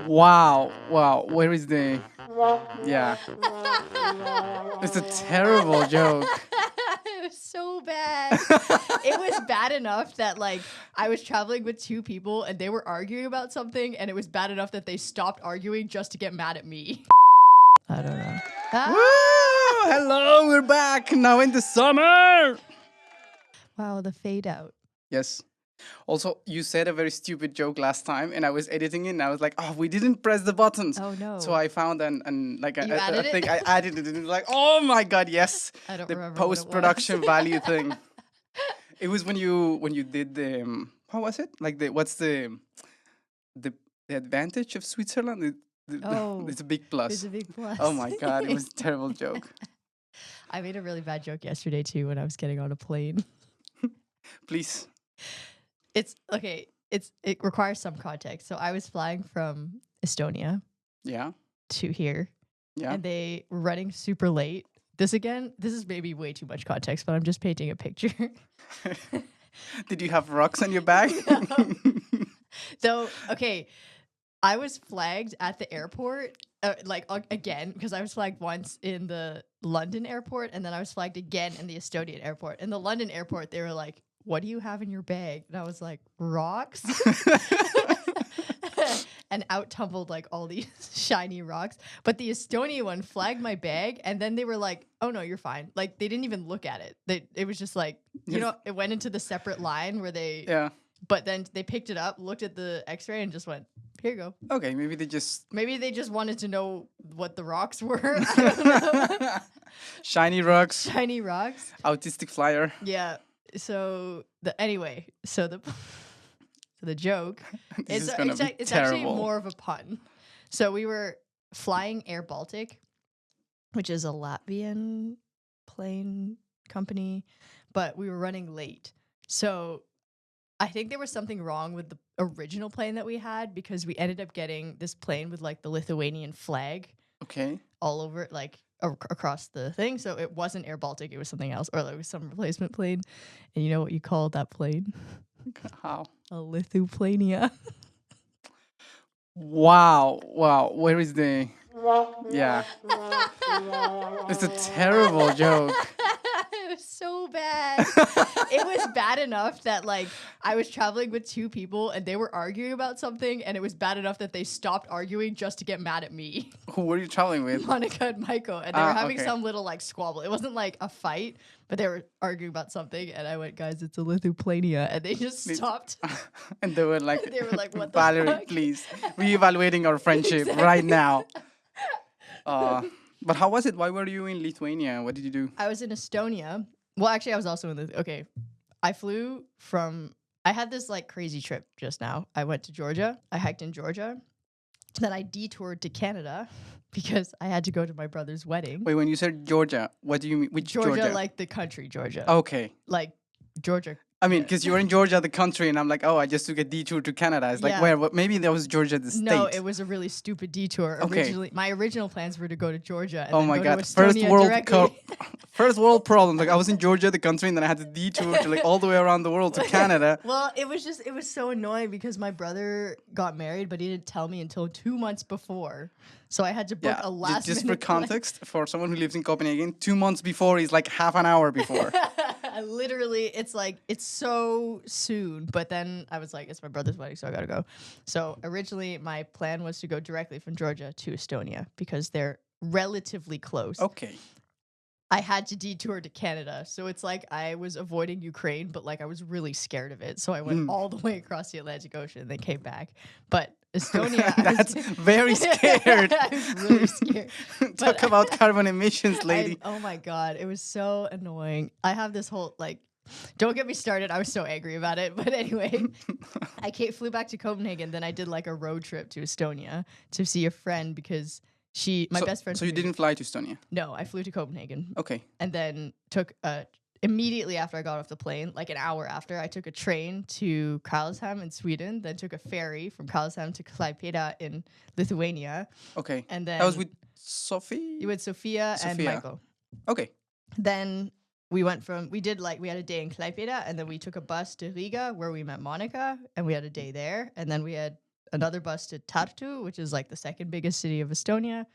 Wow, wow. Where is the? Yeah, it's a terrible joke. It was so bad. It was bad enough that like I was traveling with two people and they were arguing about something, and it was bad enough that they stopped arguing just to get mad at me. I don't know. Woo! Hello, we're back now in the summer. Wow, the fade out. Yes. Also, you said a very stupid joke last time, and I was editing it, and I was like, "Oh, we didn't press the buttons." Oh no. So I found an like You added it? thing. I added it, and it was like, "Oh my god, yes!" I don't The remember what it was. post-production value thing. It was when you did the how was it? Like what's the the advantage of Switzerland? Oh, it's a big plus. It's a big plus. Oh my god, it was a terrible joke. I made a really bad joke yesterday too when I was getting on a plane. Please. It's okay. It requires some context. So I was flying from Estonia Yeah. to here, Yeah. and they were running super late. This is maybe way too much context, but I'm just painting a picture. Did you have rocks on your bag? So, okay, I was flagged at the airport, again, because I was flagged once in the London airport, and then I was flagged again in the Estonian airport. In the London airport, they were like, "What do you have in your bag?" And I was like, "Rocks." And out tumbled like all these shiny rocks. But the Estonia one flagged my bag, and then they were like, "Oh no, you're fine." Like they didn't even look at it. It was just like, it went into the separate line where they. Yeah. But then they picked it up, looked at the X-ray, and just went, "Here you go." Okay, maybe they just Maybe they just wanted to know what the rocks were. I don't know. shiny rocks, Shiny rocks. autistic flyer. Yeah. So the joke. This is gonna be It's actually terrible. more of a pun. So we were flying Air Baltic, which is a Latvian plane company, but we were running late. So I think there was something wrong with the original plane that we had, because we ended up getting this plane with like the Lithuanian flag Okay. all over it, like across the thing. So it wasn't Air Baltic, it was something else, or like some replacement plane. And you know what you called that plane? How? A Lithuania. Wow. Wow. Where is the? Yeah. It's a terrible joke. It was so bad. It was bad enough that like I was traveling with two people and they were arguing about something, and it was bad enough that they stopped arguing just to get mad at me. Who were you traveling with? Monica and Michael, and they were having Okay. some little like squabble. It wasn't like a fight, but they were arguing about something, and I went, "Guys, it's a Lithuania," and they just stopped. And they were like, They were like, "What the Valerie, fuck?" please, reevaluating our friendship right now. But how was it? Why were you in Lithuania? What did you do? I was in Estonia. Well, actually, I was also in the. Okay, I flew from. I had this like crazy trip just now. I went to Georgia. I hiked in Georgia. Then I detoured to Canada because I had to go to my brother's wedding. Wait, when you said Georgia, what do you mean? Which Georgia, like the country, Georgia. Okay. Like Georgia. I mean, because you were in Georgia, the country, and I'm like, oh, I just took a detour to Canada. It's like, Yeah. where? What, maybe that was Georgia, the state. No, it was a really stupid detour. Okay. Originally, my original plans were to go to Georgia. And Oh then my go god! To Estonia First world problem. Like I was in Georgia, the country, and then I had to detour to like all the way around the world to Canada. Well, it was so annoying because my brother got married, but he didn't tell me until 2 months before. So I had to book a last just for minute flight. context, for someone who lives in Copenhagen, 2 months before is like half an hour before. Literally, it's like, it's so soon. But then I was like, it's my brother's wedding, so I gotta go. So originally, my plan was to go directly from Georgia to Estonia because they're relatively close. Okay. I had to detour to Canada. So it's like I was avoiding Ukraine, but like I was really scared of it. So I went all the way across the Atlantic Ocean and then came back. But Estonia, That's very scared. I was really scared. Talk about carbon emissions, lady. Oh my God. It was so annoying. I have this whole like, don't get me started. I was so angry about it. But anyway, flew back to Copenhagen. Then I did like a road trip to Estonia to see a friend because my best friend. So you didn't fly to Estonia? No, I flew to Copenhagen. Okay. And then took immediately after I got off the plane, like an hour after, I took a train to Karlshamn in Sweden, then took a ferry from Karlshamn to Klaipėda in Lithuania. Okay. And then that was with Sophie? you with Sophia and Sophia. Michael. Okay. Then we had a day in Klaipeda, and then we took a bus to Riga where we met Monica, and we had a day there, and then we had another bus to Tartu, which is like the second biggest city of Estonia.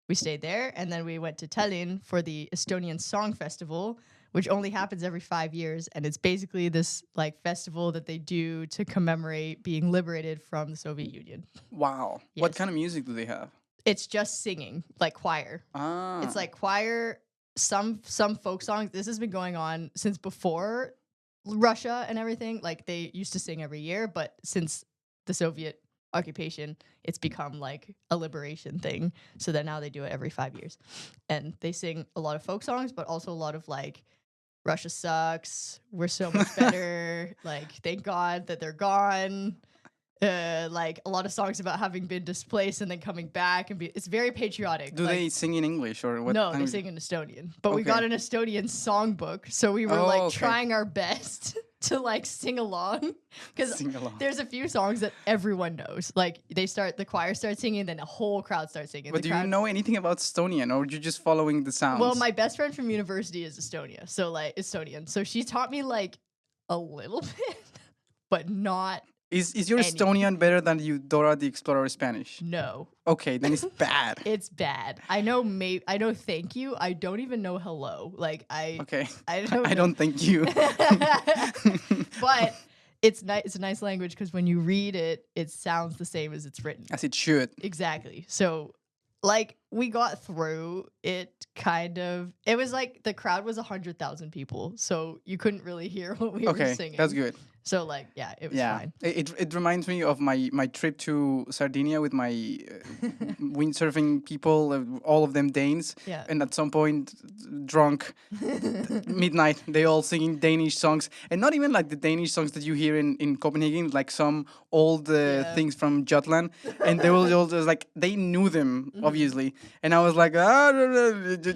We stayed there, and then we went to Tallinn for the Estonian Song Festival, which only happens every 5 years, and it's basically this like festival that they do to commemorate being liberated from the Soviet Union. Wow. What Yes. kind of music do they have? It's just singing, like choir. Ah. It's like choir, some folk songs. This has been going on since before Russia and everything. Like they used to sing every year, but since the Soviet occupation, it's become like a liberation thing. So that now they do it every 5 years. And they sing a lot of folk songs, but also a lot of like Russia sucks, we're so much better, like thank God that they're gone. Like a lot of songs about having been displaced and then coming back, and it's very patriotic. Do like, they sing in English or what? No, they language? sing in Estonian. But we Okay. got an Estonian songbook, so we were Oh, like okay. trying our best to like sing along because Sing along. there's a few songs that everyone knows. Like the choir starts singing, then the whole crowd starts singing. But The do you crowd- know anything about Estonian, or are you just following the sounds? Well, my best friend from university is Estonia, so like Estonian. So she taught me like a little bit, but not is your any- Estonian better than you Dora the Explorer Spanish? no. Okay, then it's bad. It's bad. I know I know thank you. I don't even know hello. Like I Okay, I don't I know. don't think you. But it's nice. It's a nice language because when you read it, it sounds the same as it's written. As it should. Exactly. So, like, we got through it. Kind of. It was like the crowd was 100,000 people, so you couldn't really hear what we were Okay, singing. that's good. So, like, yeah, it was Yeah, fine. it reminds me of my trip to Sardinia with my windsurfing people, all of them Danes, Yeah. and at some point, drunk, midnight, they all singing Danish songs, and not even like the Danish songs that you hear in Copenhagen, like some old Yeah. things from Jutland, and they were all just like they knew them Mm-hmm. obviously, and I was like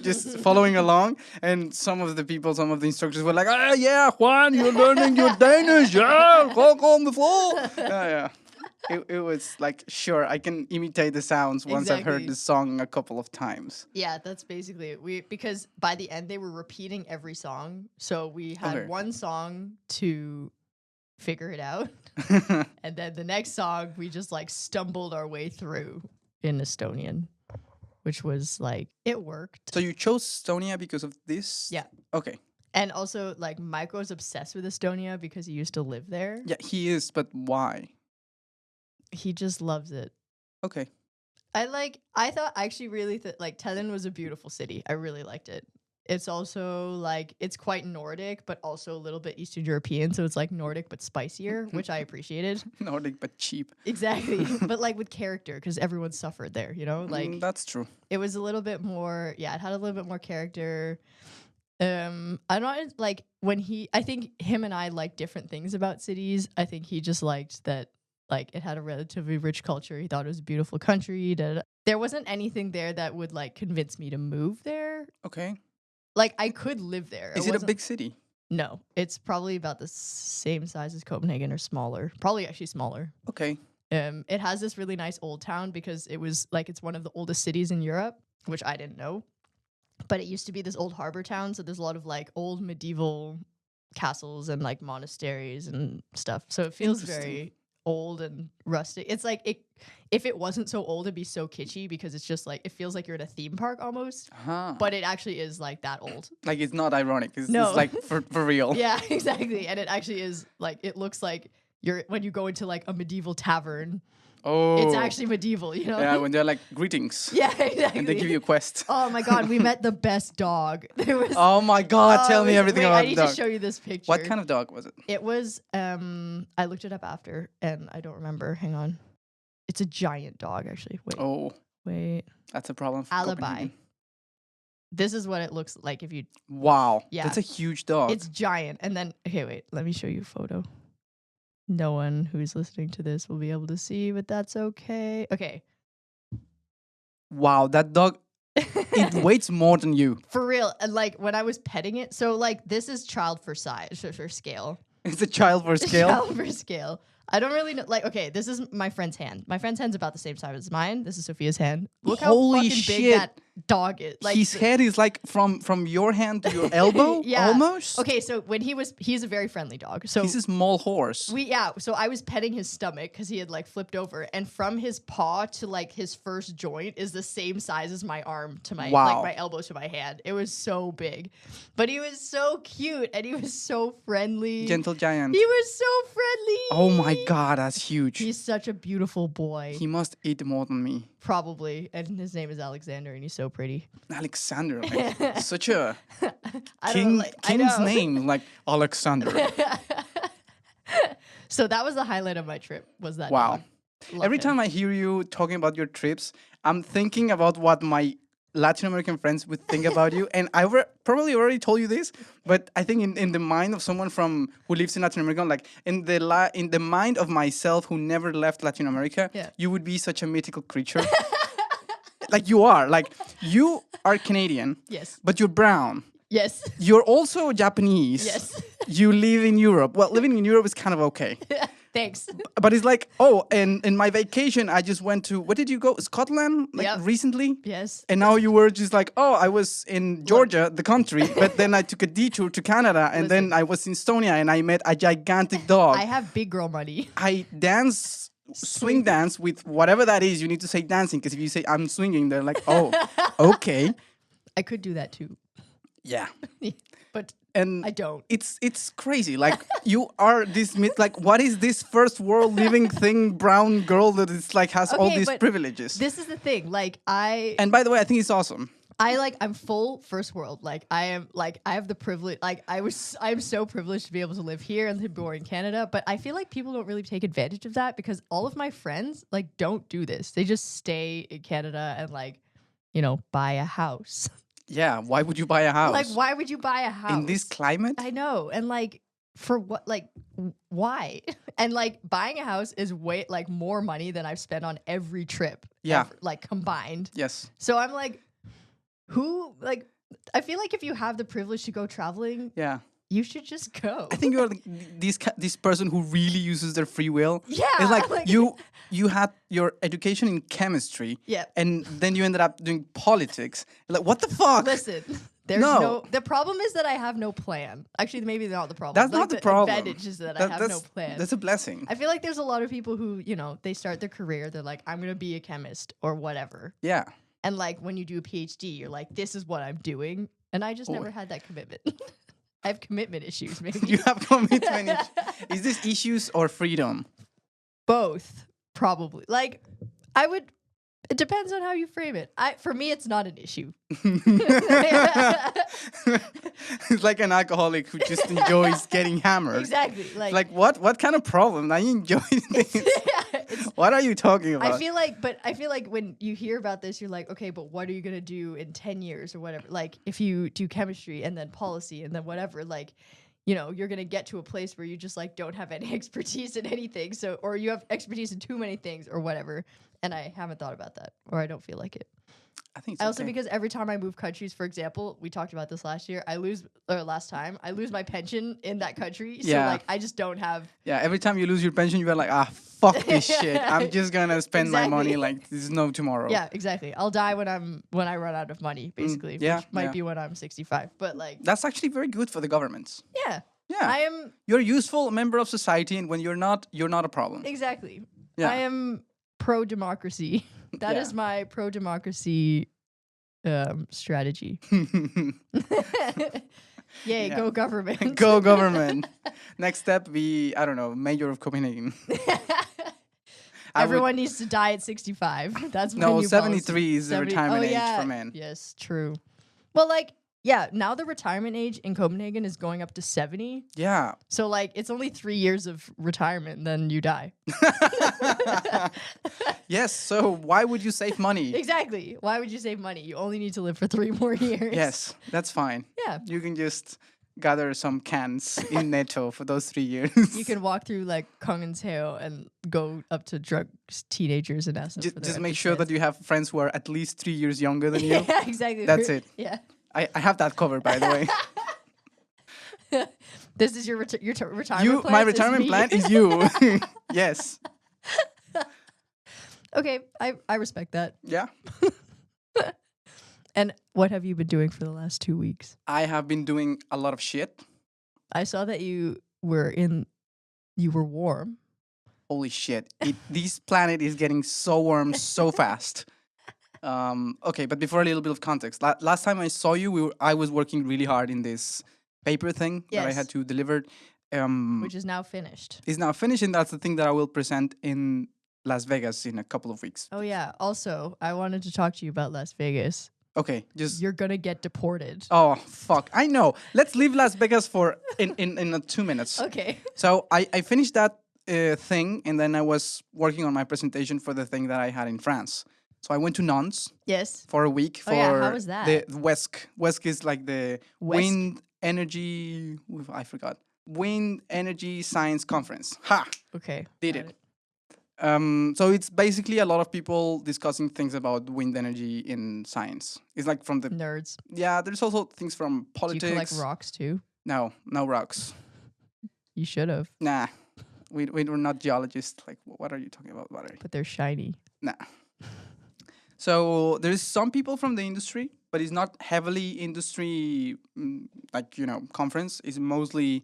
just following along, and some of the instructors were like, yeah, Juan, you're learning your Danish, yeah, walk on the floor, yeah. It was like, sure, I can imitate the sounds once I've heard Exactly. the song a couple of times. Yeah, that's basically it. Because by the end they were repeating every song, so we had Okay. one song to figure it out, and then the next song we just like stumbled our way through in Estonian, which was like it worked. So you chose Estonia because of this? Yeah. Okay. And also like Maiko's obsessed with Estonia because he used to live there. Yeah, he is, but why? He just loves it. Okay. I thought I actually really like Tallinn was a beautiful city. I really liked it. It's also like it's quite Nordic, but also a little bit Eastern European. So it's like Nordic but spicier, which I appreciated. Nordic, but cheap. Exactly, but like with character because everyone suffered there. You know, like That's true. it was a little bit more. Yeah, it had a little bit more character. I'm not like I think him and I like different things about cities. I think he just liked that like it had a relatively rich culture. He thought it was a beautiful country. There wasn't anything there that would like convince me to move there. Okay. Like I could live there. Is it a wasn't- big city? No, it's probably about the same size as Copenhagen or smaller. Probably actually smaller. Okay. It has this really nice old town because it was like it's one of the oldest cities in Europe, which I didn't know. But it used to be this old harbor town, so there's a lot of like old medieval castles and like monasteries and stuff. So it feels Interesting. very old and rustic. It's like if it wasn't so old, it'd be so kitschy because it's just like it feels like you're at a theme park almost. Uh-huh. But it actually is like that old. Like it's not ironic. It's No. like for real. Yeah, exactly. And it actually is like it looks like you're when you go into like a medieval tavern. Oh. It's actually medieval, you know? Yeah, when they're like greetings. Yeah, exactly. And they give you a quest. Oh my god, we met the best dog. There was Oh my god, Oh, tell me wait, everything wait, about I the need dog. to show you this picture. What kind of dog was it? It was I looked it up after and I don't remember. Hang on. It's a giant dog actually. Oh, Wait. that's a problem for Alibi. Copenhagen. This is what it looks like if you Wow. Yeah. That's a huge dog. It's giant. And then okay, wait, let me show you a photo. No one who's listening to this will be able to see, but that's okay. Okay. Wow, that dog, it weighs more than you. For real. And like when I was petting it, so like this is child for size for scale. It's a child for scale. Child for scale. I don't really know. Like, okay, this is my friend's hand. My friend's hand's about the same size as mine. This is Sophia's hand. Look how Holy fucking big shit. that dog is. Like His head is like from your hand to your elbow, Yeah. almost. Okay, so when he's a very friendly dog. So He's a small horse. so I was petting his stomach because he had like flipped over, and from his paw to like his first joint is the same size as my arm to my Wow. like my elbow to my hand. It was so big, but he was so cute and he was so friendly. Gentle giant. He was so friendly. Oh my god, that's huge. He's such a beautiful boy. He must eat more than me. Probably, and his name is Alexander, and he's so pretty. Alexander, like, such a I king, I king's know. name, like Alexander. So that was the highlight of my trip. Was that Wow. dog. Love Every him. time I hear you talking about your trips, I'm thinking about what my Latin American friends would think about you. And I probably already told you this, but I think in the mind of someone who lives in Latin America, like in the mind of myself who never left Latin America, Yeah. you would be such a mythical creature. Like you are. Like you are Canadian, Yes. but you're brown. Yes. You're also Japanese. Yes. You live in Europe. Well, living in Europe is kind of okay. Thanks. But it's like, oh, and in my vacation, I just went to, where did you go? Scotland? Like Yep. recently? Yes. And now you were just like, oh, I was in Georgia, the country, but then I took a detour to Canada, and then I was in Estonia, and I met a gigantic dog. I have big girl money. I dance, swing dance with whatever that is. You need to say dancing, because if you say I'm swinging, they're like, oh, okay. I could do that too, Yeah. but And I don't. it's crazy. Like you are this like what is this first world living thing, brown girl that is like has all Okay, these but privileges. This is the thing. Like And by the way, I think it's awesome. I'm full first world. Like I have the privilege. Like I'm so privileged to be able to live here and to be born in Canada. But I feel like people don't really take advantage of that because all of my friends like don't do this. They just stay in Canada and like, buy a house. Yeah, why would you buy a house? Like, why would you buy a house in this climate? I know, and like for what? Like why? And like buying a house is way like more money than I've spent on every trip. Yeah. ever, like combined. Yes. So I'm like, who like? I feel like if you have the privilege to go traveling, Yeah. you should just go. I think you're like this person who really uses their free will. Yeah, It's like, like- you had your education in chemistry. Yeah. And then you ended up doing politics. Like, what the fuck? Listen, there's No. no. The problem is that I have no plan. Actually, maybe not the problem. That's Like, not the problem. advantage is that I have no plan. That's a blessing. I feel like there's a lot of people who, they start their career, they're like, I'm going to be a chemist or whatever. Yeah. And like when you do a PhD, you're like, this is what I'm doing. And I just never had that commitment. I have commitment issues, maybe. You have commitment. Is this issues or freedom? Both, probably. Like, it depends on how you frame it. For me, it's not an issue. It's like an alcoholic who just enjoys getting hammered. Exactly. Like what kind of problem? I enjoy this. What are you talking about? I feel like when you hear about this, you're like, okay, but what are you gonna do in 10 years or whatever? Like, if you do chemistry and then policy and then whatever, like, you're gonna get to a place where you just like don't have any expertise in anything. So, or you have expertise in too many things or whatever. And I haven't thought about that, or I don't feel like it. I think it's Also, okay. because every time I move countries, for example, we talked about this last time, I lose my pension in that country. So Yeah. like, I just don't have. Yeah, every time you lose your pension, you're like, fuck this shit. I'm just gonna spend my money Exactly. like there's no tomorrow. Yeah, exactly. I'll die when I run out of money, basically. yeah, Which might yeah. be when I'm 65. But like, That's actually very good for the governments. yeah. Yeah. I am You're a useful member of society, and when you're not a problem. exactly. Yeah. I am pro democracy. That is Yeah. my pro democracy strategy. Yay, Yeah. go government. Go government. Next step, be mayor of Copenhagen. I would- Everyone needs to die at 65. That's my No, new 73 policy. is the retirement age yeah. for men. Yes, true. Well, like, yeah, now the retirement age in Copenhagen is going up to 70. Yeah. So, like, it's only 3 years of retirement, and then you die. Yes. So why would you save money? Exactly. Why would you save money? You only need to live for 3 more years. Yes, that's fine. Yeah. You can just gather some cans in Netto for those 3 years. You can walk through, like, Kongens Have and go up to drug teenagers and ask them for their Just make empty sure that cans. you have friends who are at least 3 years younger than you. Yeah, exactly. That's it. Yeah. I have that covered, by the way. This is your retirement You, plan? my It's retirement me. plan is you. Yes. Okay, I respect that. Yeah. And what have you been doing for the last 2 weeks? I have been doing a lot of shit. I saw that you were warm. Holy shit! This planet is getting so warm so fast. Okay, but before a little bit of context, last time I saw you, I was working really hard in this paper thing that I had Yes. to deliver. Which is now finished. Is now finished, and that's the thing that I will present in Las Vegas in a couple of weeks. Oh yeah. Also, I wanted to talk to you about Las Vegas. Okay, just You're gonna get deported. oh fuck, I know. Let's leave Las Vegas for in 2 minutes. Okay. So I finished that thing, and then I was working on my presentation for the thing that I had in France. So I went to Nantes Yes. for a week for Oh, yeah, how was that? the WESC. WESC is like the WESC? wind energy. I forgot. Wind Energy Science Conference. Ha! Okay. Did got it. So it's basically a lot of people discussing things about wind energy in science. It's like from the Nerds. yeah. There's also things from Do you politics. collect rocks too? No, no rocks. You should have, Nah, we're not geologists. Like, what are you talking about? What are you? but they're shiny. Nah. So there's some people from the industry, but it's not heavily industry conference. It's mostly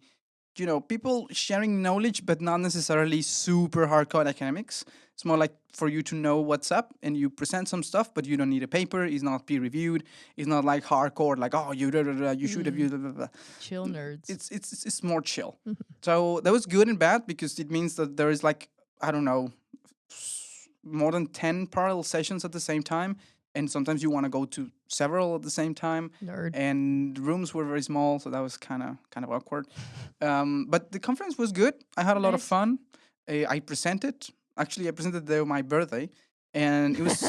people sharing knowledge, but not necessarily super hardcore academics. It's more like for you to know what's up, and you present some stuff, but you don't need a paper. It's not peer reviewed. It's not like hardcore, like you should have used. Chill nerds. It's more chill. So that was good and bad because it means that there is like I don't know more than 10 parallel sessions at the same time, and sometimes you want to go to several at the same time. Nerd. And the rooms were very small, so that was kind of awkward. But the conference was good. I had a lot of Nice. fun. I presented. Actually, I presented there on my birthday, and it was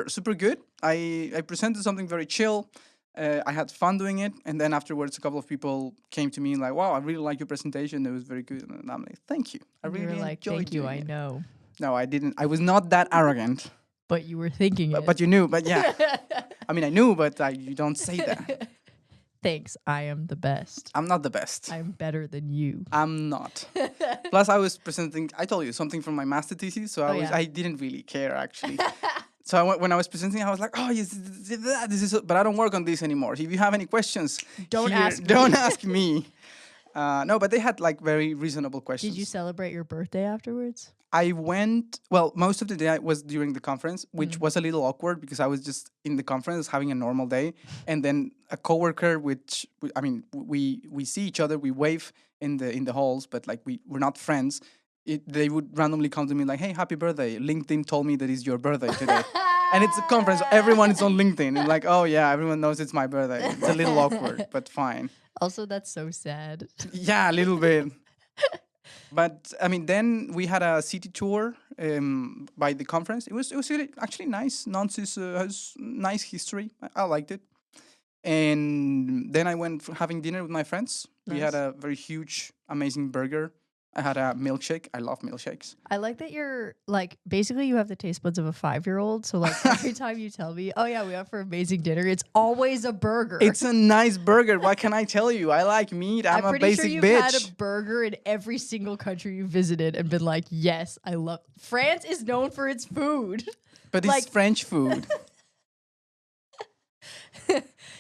super good. I presented something very chill. I had fun doing it, and then afterwards, a couple of people came to me like, "Wow, I really like your presentation. It was very good." And I'm like, "Thank you. I You really were like, enjoyed thank you, doing I it." know. No, I didn't. I was not that arrogant. But you were thinking it. But you knew. But yeah, I mean, I knew, but you don't say that. Thanks, I am the best. I'm not the best. I'm better than you. I'm not. Plus, I was presenting. I told you something from my master thesis, so yeah. I didn't really care actually. So when I was presenting, I was like, "Oh, yes, this is," but I don't work on this anymore. If you have any questions, Don't ask me. Don't ask me. No, but they had like very reasonable questions. Did you celebrate your birthday afterwards? I went. Well, most of the day was during the conference, which was a little awkward because I was just in the conference having a normal day, and then a coworker, which I mean, we see each other, we wave in the halls, but like we're not friends. They would randomly come to me like, "Hey, happy birthday! LinkedIn told me that it's your birthday today." And it's a conference. Everyone is on LinkedIn. And like, oh yeah, everyone knows it's my birthday. It's a little awkward, but fine. Also, that's so sad. Yeah, a little bit. But I mean, then we had a city tour by the conference. It was really actually nice. Nantes has nice history. I liked it. And then I went having dinner with my friends. We had Nice. a very huge, amazing burger. I had a milkshake. I love milkshakes. I like that you're like basically you have the taste buds of a 5-year-old. So like every time you tell me, oh yeah, we went for amazing dinner, it's always a burger. It's a nice burger. What can I tell you? I like meat. I'm a pretty basic sure you've bitch. had a burger in every single country you visited and been like, yes, I love. France is known for its food. But it's like- French food.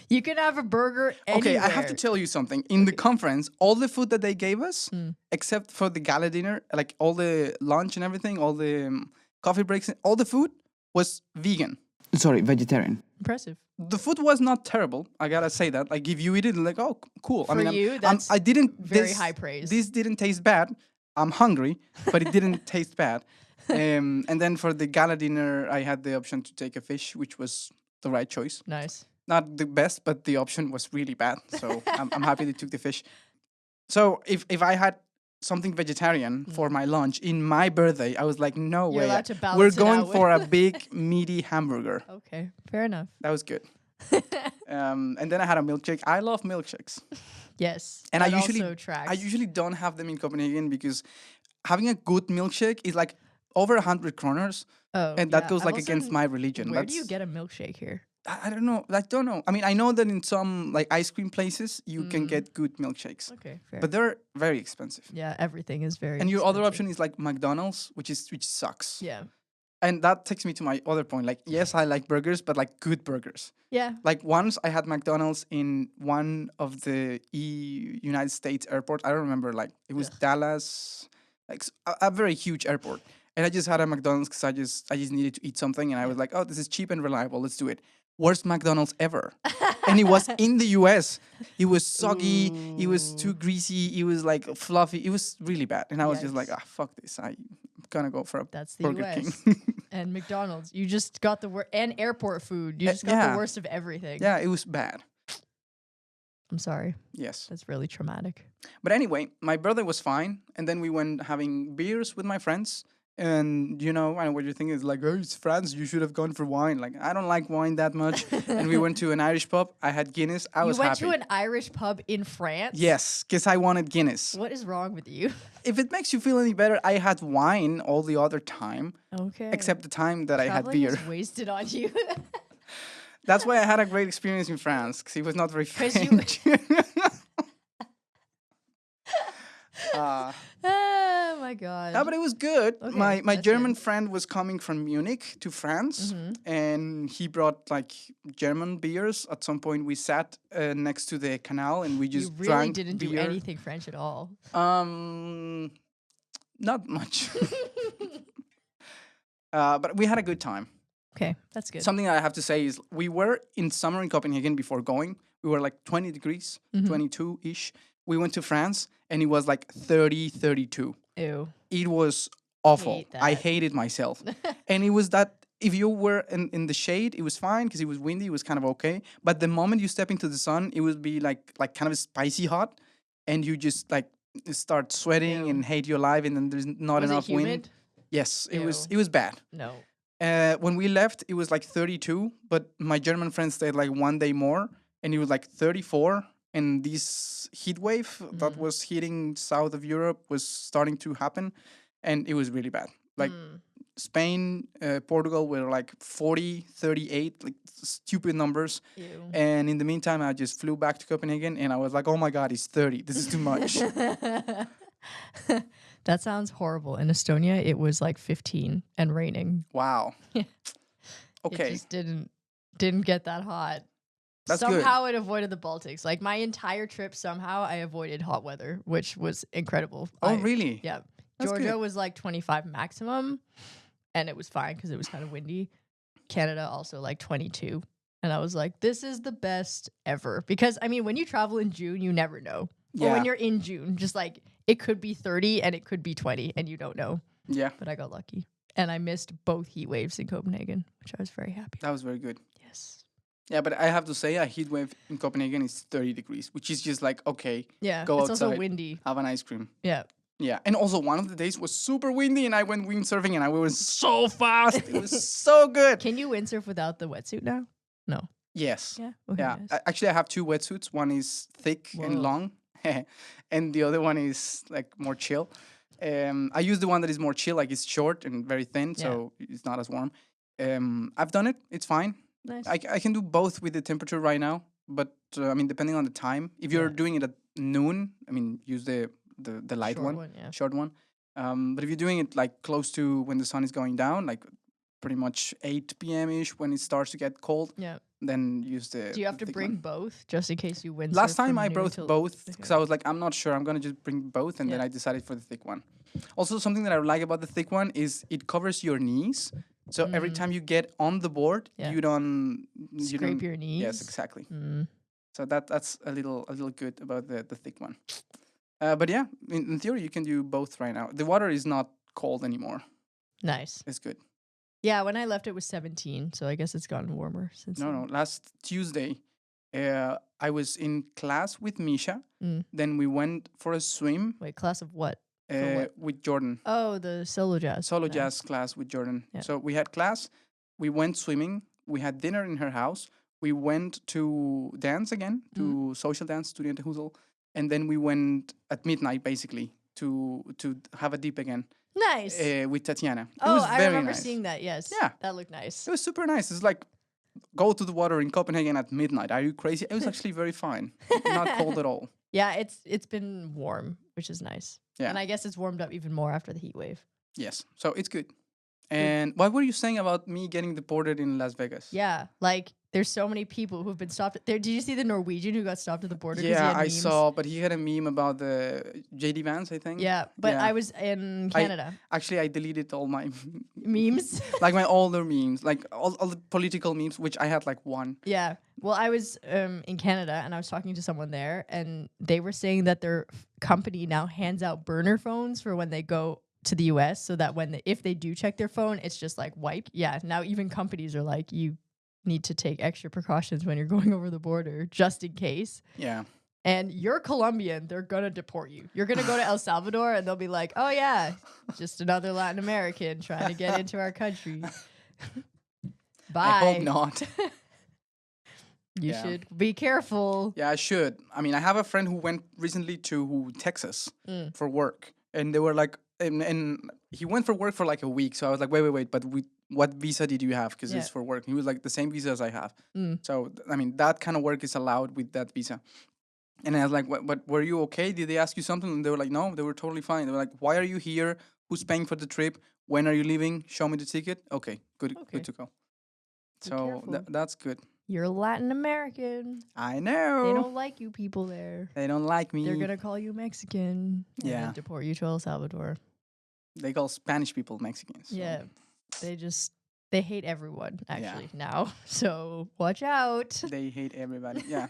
You can have a burger anywhere. Okay, I have to tell you something. In the conference, all the food that they gave us, except for the gala dinner, like all the lunch and everything, all the coffee breaks, all the food was vegan. Sorry, vegetarian. Impressive. The food was not terrible. I gotta say that. Like, if you eat it, like, oh, cool. For you, that's I didn't. very high praise. This didn't taste bad. I'm hungry, but it didn't taste bad. And then for the gala dinner, I had the option to take a fish, which was the right choice. Nice. Not the best, but the option was really bad. So I'm happy they took the fish. So if I had something vegetarian for my lunch in my birthday, I was like, no You're way. allowed to balance We're it going out for a with- big meaty hamburger. Okay, fair enough. That was good. And then I had a milkshake. I love milkshakes. Yes. And that I usually also tracks. I usually don't have them in Copenhagen because having a good milkshake is like over 100 kroners. Oh, And that yeah. goes I've like also against my religion. Where do you That's- get a milkshake here? I don't know. I don't know. I mean, I know that in some like ice cream places you can get good milkshakes, Okay, fair. but they're very expensive. yeah, everything is very. And your other expensive. option is like McDonald's, which sucks. Yeah. And that takes me to my other point. Like, yes, I like burgers, but like good burgers. Yeah. Like once I had McDonald's in one of the United States airports. I don't remember. Like it was Ugh. Dallas, like a very huge airport. And I just had a McDonald's because I just needed to eat something, and I was like, oh, this is cheap and reliable. Let's do it. Worst McDonald's ever. And it was in the US. It was soggy. It was too greasy. It was like fluffy. It was really bad. And I was just like, Yikes. ah, fuck this. I'm gonna go for a That's the Burger US. King. And McDonald's. You just got the worst. And airport food. You just got yeah. the worst of everything. Yeah, it was bad. I'm sorry. Yes. That's really traumatic. But anyway, my brother was fine. And then we went having beers with my friends. And, you know, and what you're thinking is like, oh, it's France. You should have gone for wine. Like, I don't like wine that much. And we went to an Irish pub. I had Guinness. I was You went happy. to an Irish pub in France? Yes, because I wanted Guinness. What is wrong with you? If it makes you feel any better, I had wine all the other time, Okay. except the time that I had Traveling beer. is wasted on you. That's why I had a great experience in France, because it was not very 'Cause you- French. Oh my god. No, but it was good. Okay, My that's German good. friend was coming from Munich to France, Mhm. and he brought like German beers. At some point, we sat next to the canal, and we You just really drank didn't do beer. anything French at all. Not much. But we had a good time. Okay, that's good. Something I have to say is we were in summer in Copenhagen before going. We were like 20 degrees, Mhm. 22-ish. We went to France and it was like 30, 32. Ew. It was awful. Hate I that. hated myself. And it was that if you were in the shade, it was fine because it was windy, it was kind of okay. But the moment you step into the sun, it would be like kind of spicy hot. And you just like start sweating Ew. and hate your life, and then there's not Was enough it humid? wind. Yes, Ew. it was bad. No. When we left, it was like 32, but my German friend stayed like one day more, and it was like 34. And this heat wave that Mm. was hitting south of Europe was starting to happen, and it was really bad. Like Mm. Spain, Portugal were like 40, 38, like stupid numbers. Ew. And in the meantime, I just flew back to Copenhagen, and I was like, oh my God, it's 30. This is too much. That sounds horrible. In Estonia, it was like 15 and raining. Wow. It Okay. just didn't get that hot. That's good. somehow it avoided the Baltics. Like my entire trip, somehow I avoided hot weather, which was incredible. Oh, really? Yeah. That's Georgia good. was like 25 maximum, and it was fine because it was kind of windy. Canada also like 22. And I was like, this is the best ever. Because, I mean, when you travel in June, you never know. Or Yeah. when you're in June, just like it could be 30 and it could be 20 and you don't know. Yeah, But I got lucky. And I missed both heat waves in Copenhagen, which I was very happy. that was very good. Yes. Yeah, but I have to say, a heat wave in Copenhagen is 30 degrees, which is just like, okay, Yeah. Go it's also outside. windy. have an ice cream. Yeah. Yeah, and also one of the days was super windy, and I went windsurfing, and I was so fast. It was so good. Can you windsurf without the wetsuit now? No. Yes. Yeah. Okay. Yeah. nice. Actually, I have two wetsuits. One is thick and Whoa. long, and the other one is like more chill. I use the one that is more chill, like it's short and very thin, so it's not as warm. I've done it. It's fine. Nice. I can do both with the temperature right now, but I mean, depending on the time. If you're Yeah. doing it at noon, I mean, use the light Short one, yeah. short one. But if you're doing it like close to when the sun is going down, like pretty much 8 p.m. ish when it starts to get cold, Yeah. then use the. Do you have to thick bring one. both just in case you windsurf? Last time from I noon brought till- both because Okay. I was like, I'm not sure. I'm gonna just bring both, and then Yeah. I decided for the thick one. Also, something that I like about the thick one is it covers your knees. So every time you get on the board, Yeah. you don't Scrape your knees. Yes, exactly. Mm. So that's a little good about the thick one. But yeah, in theory, you can do both right now. The water is not cold anymore. Nice. It's good. Yeah, when I left, it was 17, so I guess it's gotten warmer since. No, then. no. Last Tuesday, I was in class with Misha. Mm. Then we went for a swim Wait, class of what? what? with Jordan. Oh, the solo jazz. Solo Nice. jazz class with Jordan. Yeah. So we had class, we went swimming, we had dinner in her house, we went to dance again, to Mm-hmm. social dance, Studenterhusel, and then we went at midnight basically to have a dip again Nice. with Tatiana. It Oh, was I very remember nice. seeing that. Yes. Yeah. That looked nice. It was super nice. It's like go to the water in Copenhagen at midnight. Are you crazy? It was actually very fine. Not cold at all. Yeah, it's been warm, which is nice. Yeah. And I guess it's warmed up even more after the heat wave. Yes. So it's good. And what were you saying about me getting deported in Las Vegas? Yeah, like there's so many people who've been stopped there. Did you see the Norwegian who got stopped at the border? 'Cause he Yeah, had I memes? saw, but he had a meme about the JD Vance, I think. Yeah, but Yeah. I was in Canada. Actually, I deleted all my Memes. like my older memes, like all the political memes, which I had like one. Yeah. Well, I was in Canada and I was talking to someone there, and they were saying that their company now hands out burner phones for when they go to the US, so that if they do check their phone, it's just like wipe. Yeah. Now even companies are like, you need to take extra precautions when you're going over the border, just in case. Yeah. And you're Colombian, they're gonna deport you. You're gonna go to El Salvador and they'll be like, oh yeah, just another Latin American trying to get into our country. Bye. I hope not. You Yeah. should be careful. Yeah, I should. I mean, I have a friend who went recently to Texas for work, and they were like, and he went for work for like a week. So I was like, wait, but what visa did you have? Because Yeah. it's for work. And he was like, the same visa as I have. Mm. So I mean, that kind of work is allowed with that visa. And I was like, but were you okay? Did they ask you something? And they were like, no, they were totally fine. They were like, why are you here? Who's paying for the trip? When are you leaving? Show me the ticket. Okay, Okay. good to go. Be So careful. that's good. You're Latin American. I know. They don't like you people there. They don't like me. They're gonna call you Mexican. And Yeah. then deport you to El Salvador. They call Spanish people Mexicans. so- Yeah. They hate everyone actually now. So watch out. They hate everybody. Yeah.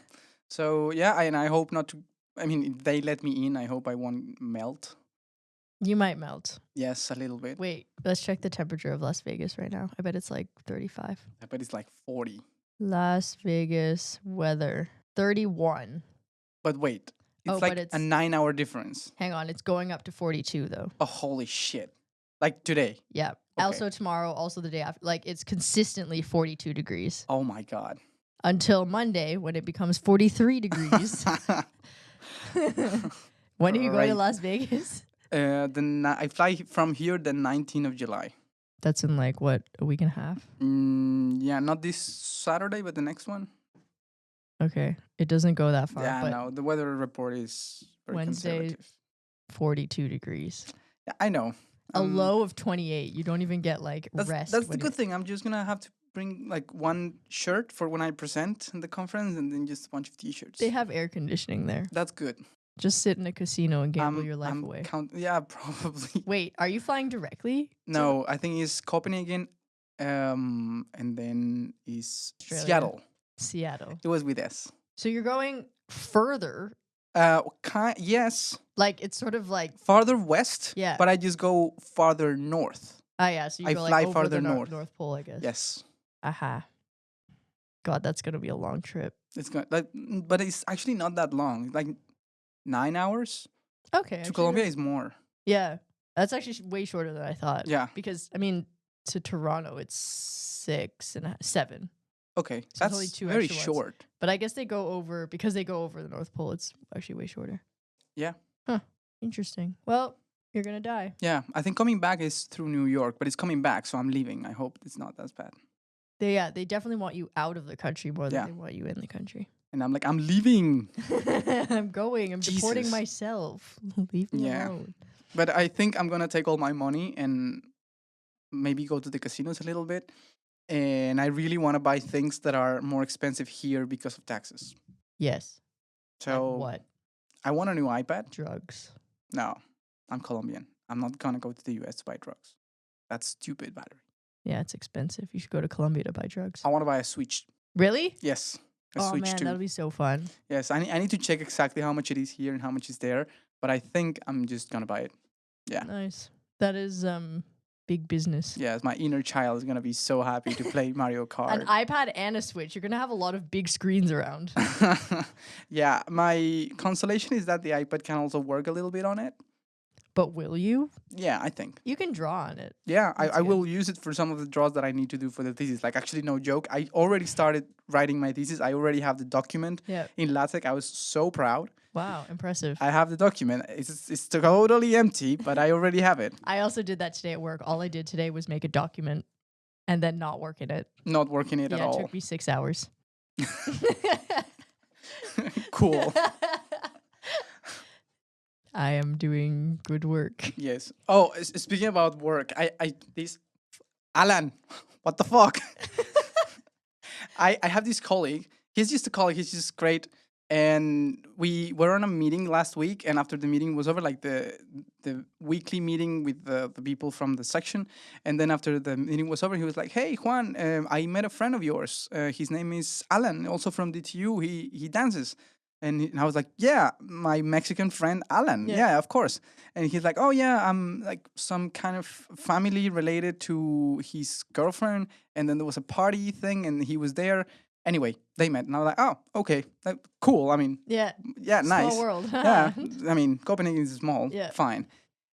So yeah, and I hope not to. I mean, if they let me in, I hope I won't melt. You might melt. Yes, a little bit. Wait, let's check the temperature of Las Vegas right now. I bet it's like 35. I bet it's like 40. Las Vegas weather 31. But wait, it's Oh, like but a it's- 9-hour difference. Hang on, it's going up to 42 though. Oh, holy shit! Like today. Yeah. Also tomorrow, also the day after. Like it's consistently 42 degrees Oh my god. until Monday when it becomes 43 degrees. When are you going to Right. Las Vegas? I fly from here the 19th of July. That's in like what, a week and a half? Yeah, not this Saturday, but the next one. Okay. It doesn't go that far, Yeah, but no, the weather report is very Wednesday, conservative. 42 degrees. Yeah, I know. A low of 28. You don't even get like rest. That's the when good thing. I'm just gonna have to bring like one shirt for when I present in the conference, and then just a bunch of t-shirts. They have air conditioning there. That's good. Just sit in a casino and gamble your life I'm away. Yeah, probably. Wait, are you flying directly? No, I think it's Copenhagen, and then is Australia. Seattle. Seattle. It was with S. So you're going further. Yes, Like it's sort of like farther west. Yeah. But I just go farther north. yeah, so you I go fly like over farther the north. North Pole, I guess. Yes, Aha. God, that's gonna be a long trip. it's going like, but it's actually not that long. Like 9 hours. Okay. To Colombia is more. Yeah. That's actually way shorter than I thought. Yeah. Because I mean, to Toronto it's 7. Okay, it's that's only 2 very extra ones. short. But I guess they go over because they go over the North Pole, it's actually way shorter. Yeah. Huh. Interesting. Well, you're gonna die. Yeah, I think coming back is through New York, but it's coming back, so I'm leaving. I hope it's not as bad. They definitely want you out of the country more than Yeah. they want you in the country. And I'm like, I'm leaving. I'm going. I'm deporting Jesus. myself. Leave me Yeah. alone. But I think I'm gonna take all my money and maybe go to the casinos a little bit. And I really want to buy things that are more expensive here because of taxes. Yes. So Like what? I want a new iPad. Drugs. No, I'm Colombian. I'm not gonna go to the US to buy drugs. That's stupid, Valerie. Yeah, it's expensive. You should go to Colombia to buy drugs. I want to buy a Switch. Really? Yes, a Oh Switch man, 2. that'll be so fun. Yes, I need to check exactly how much it is here and how much is there. But I think I'm just gonna buy it. Yeah. Nice. That is big business. Yes, my inner child is gonna be so happy to play Mario Kart. An iPad and a Switch. You're gonna have a lot of big screens around. Yeah, my consolation is that the iPad can also work a little bit on it. But will you? Yeah, I think. You can draw on it. Yeah, That's I good. will use it for some of the draws that I need to do for the thesis. Like, actually, no joke. I already started writing my thesis. I already have the document Yeah. in LaTeX. I was so proud. Wow, impressive. I have the document. It's totally empty, but I already have it. I also did that today at work. All I did today was make a document and then not work in it. Not working it at Yeah, it all. took me 6 hours. Cool. I am doing good work. Yes. Oh, speaking about work, Alan, what the fuck? I have this colleague. He's just a colleague. He's just great. And we were on a meeting last week, and after the meeting was over, like the weekly meeting with the people from the section, and then after the meeting was over, he was like, "Hey Juan, I met a friend of yours. His name is Alan, also from DTU. He dances." And I was like, "Yeah, my Mexican friend Alan. Yeah, of course." And he's like, "Oh yeah, I'm like some kind of family related to his girlfriend." And then there was a party thing, and he was there. Anyway, they met, and I was like, "Oh, okay, cool. I mean, Yeah. yeah, nice. Small world. Yeah, I mean, Copenhagen is small. Yeah. Fine."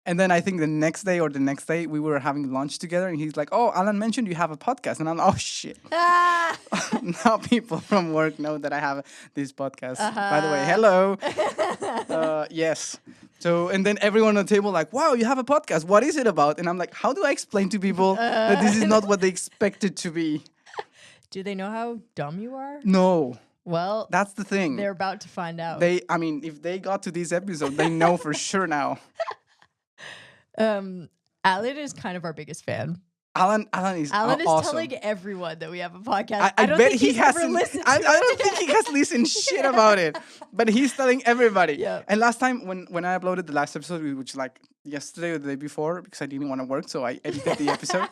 And then I think the next day or the next day we were having lunch together, and he's like, "Oh, Alan mentioned you have a podcast," and I'm like, "Oh shit." Ah! Now people from work know that I have this podcast. By the way, hello. Yes. So, and then everyone on the table like, "Wow, you have a podcast. What is it about?" And I'm like, "How do I explain to people that this is not what they expect it to be?" Do they know how dumb you are? No, Well, that's the thing. they're about to find out. I mean, if they got to this episode, they know for sure now. Alan is kind of our biggest fan. Alan is Alan is awesome. telling everyone that we have a podcast. I don't bet think he he's ever hasn't. listened I to don't it. think he has listened shit about it, but he's telling everybody. Yeah. And last time when I uploaded the last episode, which like yesterday or the day before, because I didn't want to work, so I edited the episode.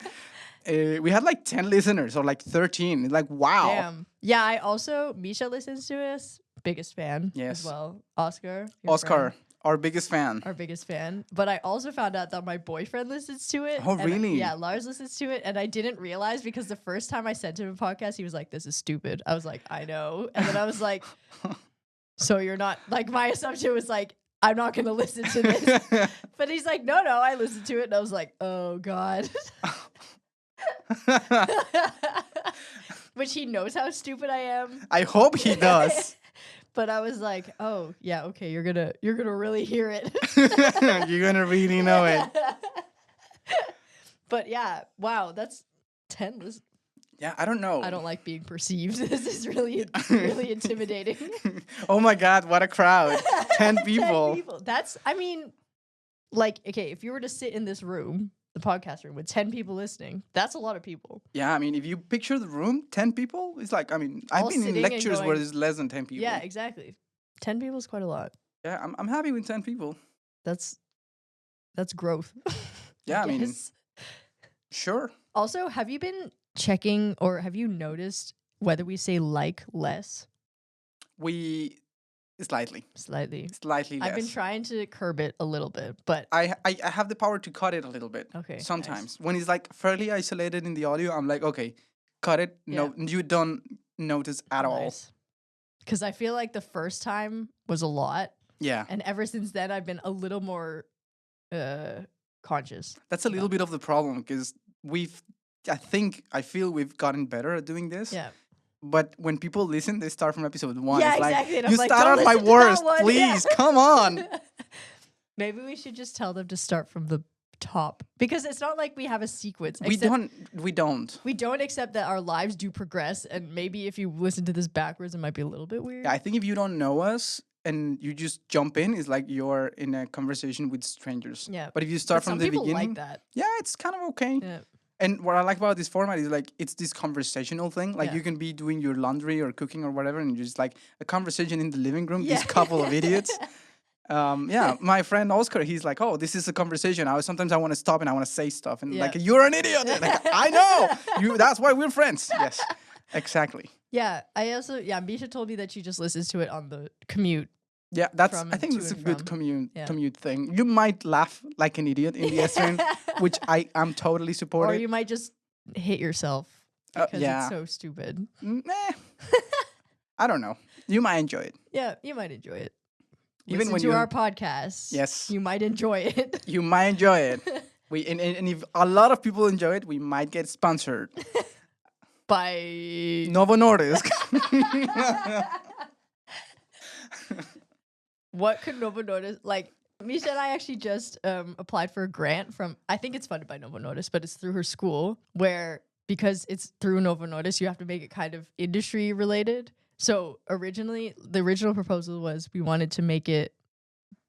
We had like 10 listeners or like 13. It's like wow. Damn. Yeah, I also Misha listens to us. Biggest fan Yes. as well. Oscar. your Oscar, friend, our biggest fan. our biggest fan. But I also found out that my boyfriend listens to it. Oh, and, really? yeah, Lars listens to it, and I didn't realize because the first time I sent him a podcast, he was like, "This is stupid." I was like, "I know," and then I was like, "So you're not like?" My assumption was like, "I'm not gonna listen to this," but he's like, "No, I listened to it," and I was like, "Oh God." Which he knows how stupid I am. I hope he does. But I was like, "Oh yeah, okay, you're gonna really hear it." You're gonna really know it. But yeah, wow, that's 10 Yeah, I don't know. I don't like being perceived. This is really intimidating. Oh my god, what a crowd. 10 people. 10 people. That's, I mean, like, okay, if you were to sit in this room, the podcast room, with 10 people listening, that's a lot of people. Yeah, I mean, if you picture the room, 10 people, it's like, I mean, I've All been in sitting and lectures where going- there's less than 10 people. Yeah, exactly. 10 people is quite a lot. Yeah, I'm happy with 10 people. That's growth. Yeah, I mean, guess. sure. Also, have you been checking or have you noticed whether we say like less? We slightly Slightly. less. I've been trying to curb it a little bit, but I have the power to cut it a little bit. okay. Sometimes when it's like fairly isolated in the audio, I'm like, okay, cut it. No, you don't notice at all. Because I feel like the first time was a lot, Yeah, and ever since then I've been a little more conscious. that's a little bit of the problem because I feel we've gotten better at doing this. Yeah. But when people listen, they start from episode 1. Yeah, it's like, exactly. And I'm you like, start "Don't at my listen to that worst, one." please. Yeah. Come on. Maybe we should just tell them to start from the top because it's not like we have a sequence. We don't. We don't accept that our lives do progress, and maybe if you listen to this backwards, it might be a little bit weird. Yeah, I think if you don't know us and you just jump in, it's like you're in a conversation with strangers. Yeah. But if you start But from some the people beginning, like that. yeah, it's kind of okay. Yeah. And what I like about this format is like it's this conversational thing. Like Yeah. you can be doing your laundry or cooking or whatever, and you're just like a conversation in the living room. Yeah. This couple of idiots. Yeah, my friend Oscar, he's like, "Oh, this is a conversation. Sometimes I want to stop and I want to say stuff, and Yeah. like you're an idiot. Like, I know. That's why we're friends. Yes, exactly. Yeah, I also Misha told me that she just listens to it on the commute. Yeah, that's. From I think to it's a and good from. Yeah. commute thing. You might laugh like an idiot in the SN, which I am totally Or supportive. you might just hit yourself because yeah. it's so stupid. I don't know. You might enjoy it. Yeah, you might enjoy it. Even Listen when to you- our podcast. Yes. You might enjoy it. You might enjoy it. And if a lot of people enjoy it, we might get sponsored. By Novo Nordisk. what could Novo Nordisk like? Misha and I actually just applied for a grant from, I think it's funded by Novo Nordisk, but it's through her school where, because it's through Novo Nordisk, you have to make it kind of industry related. So the original proposal was we wanted to make it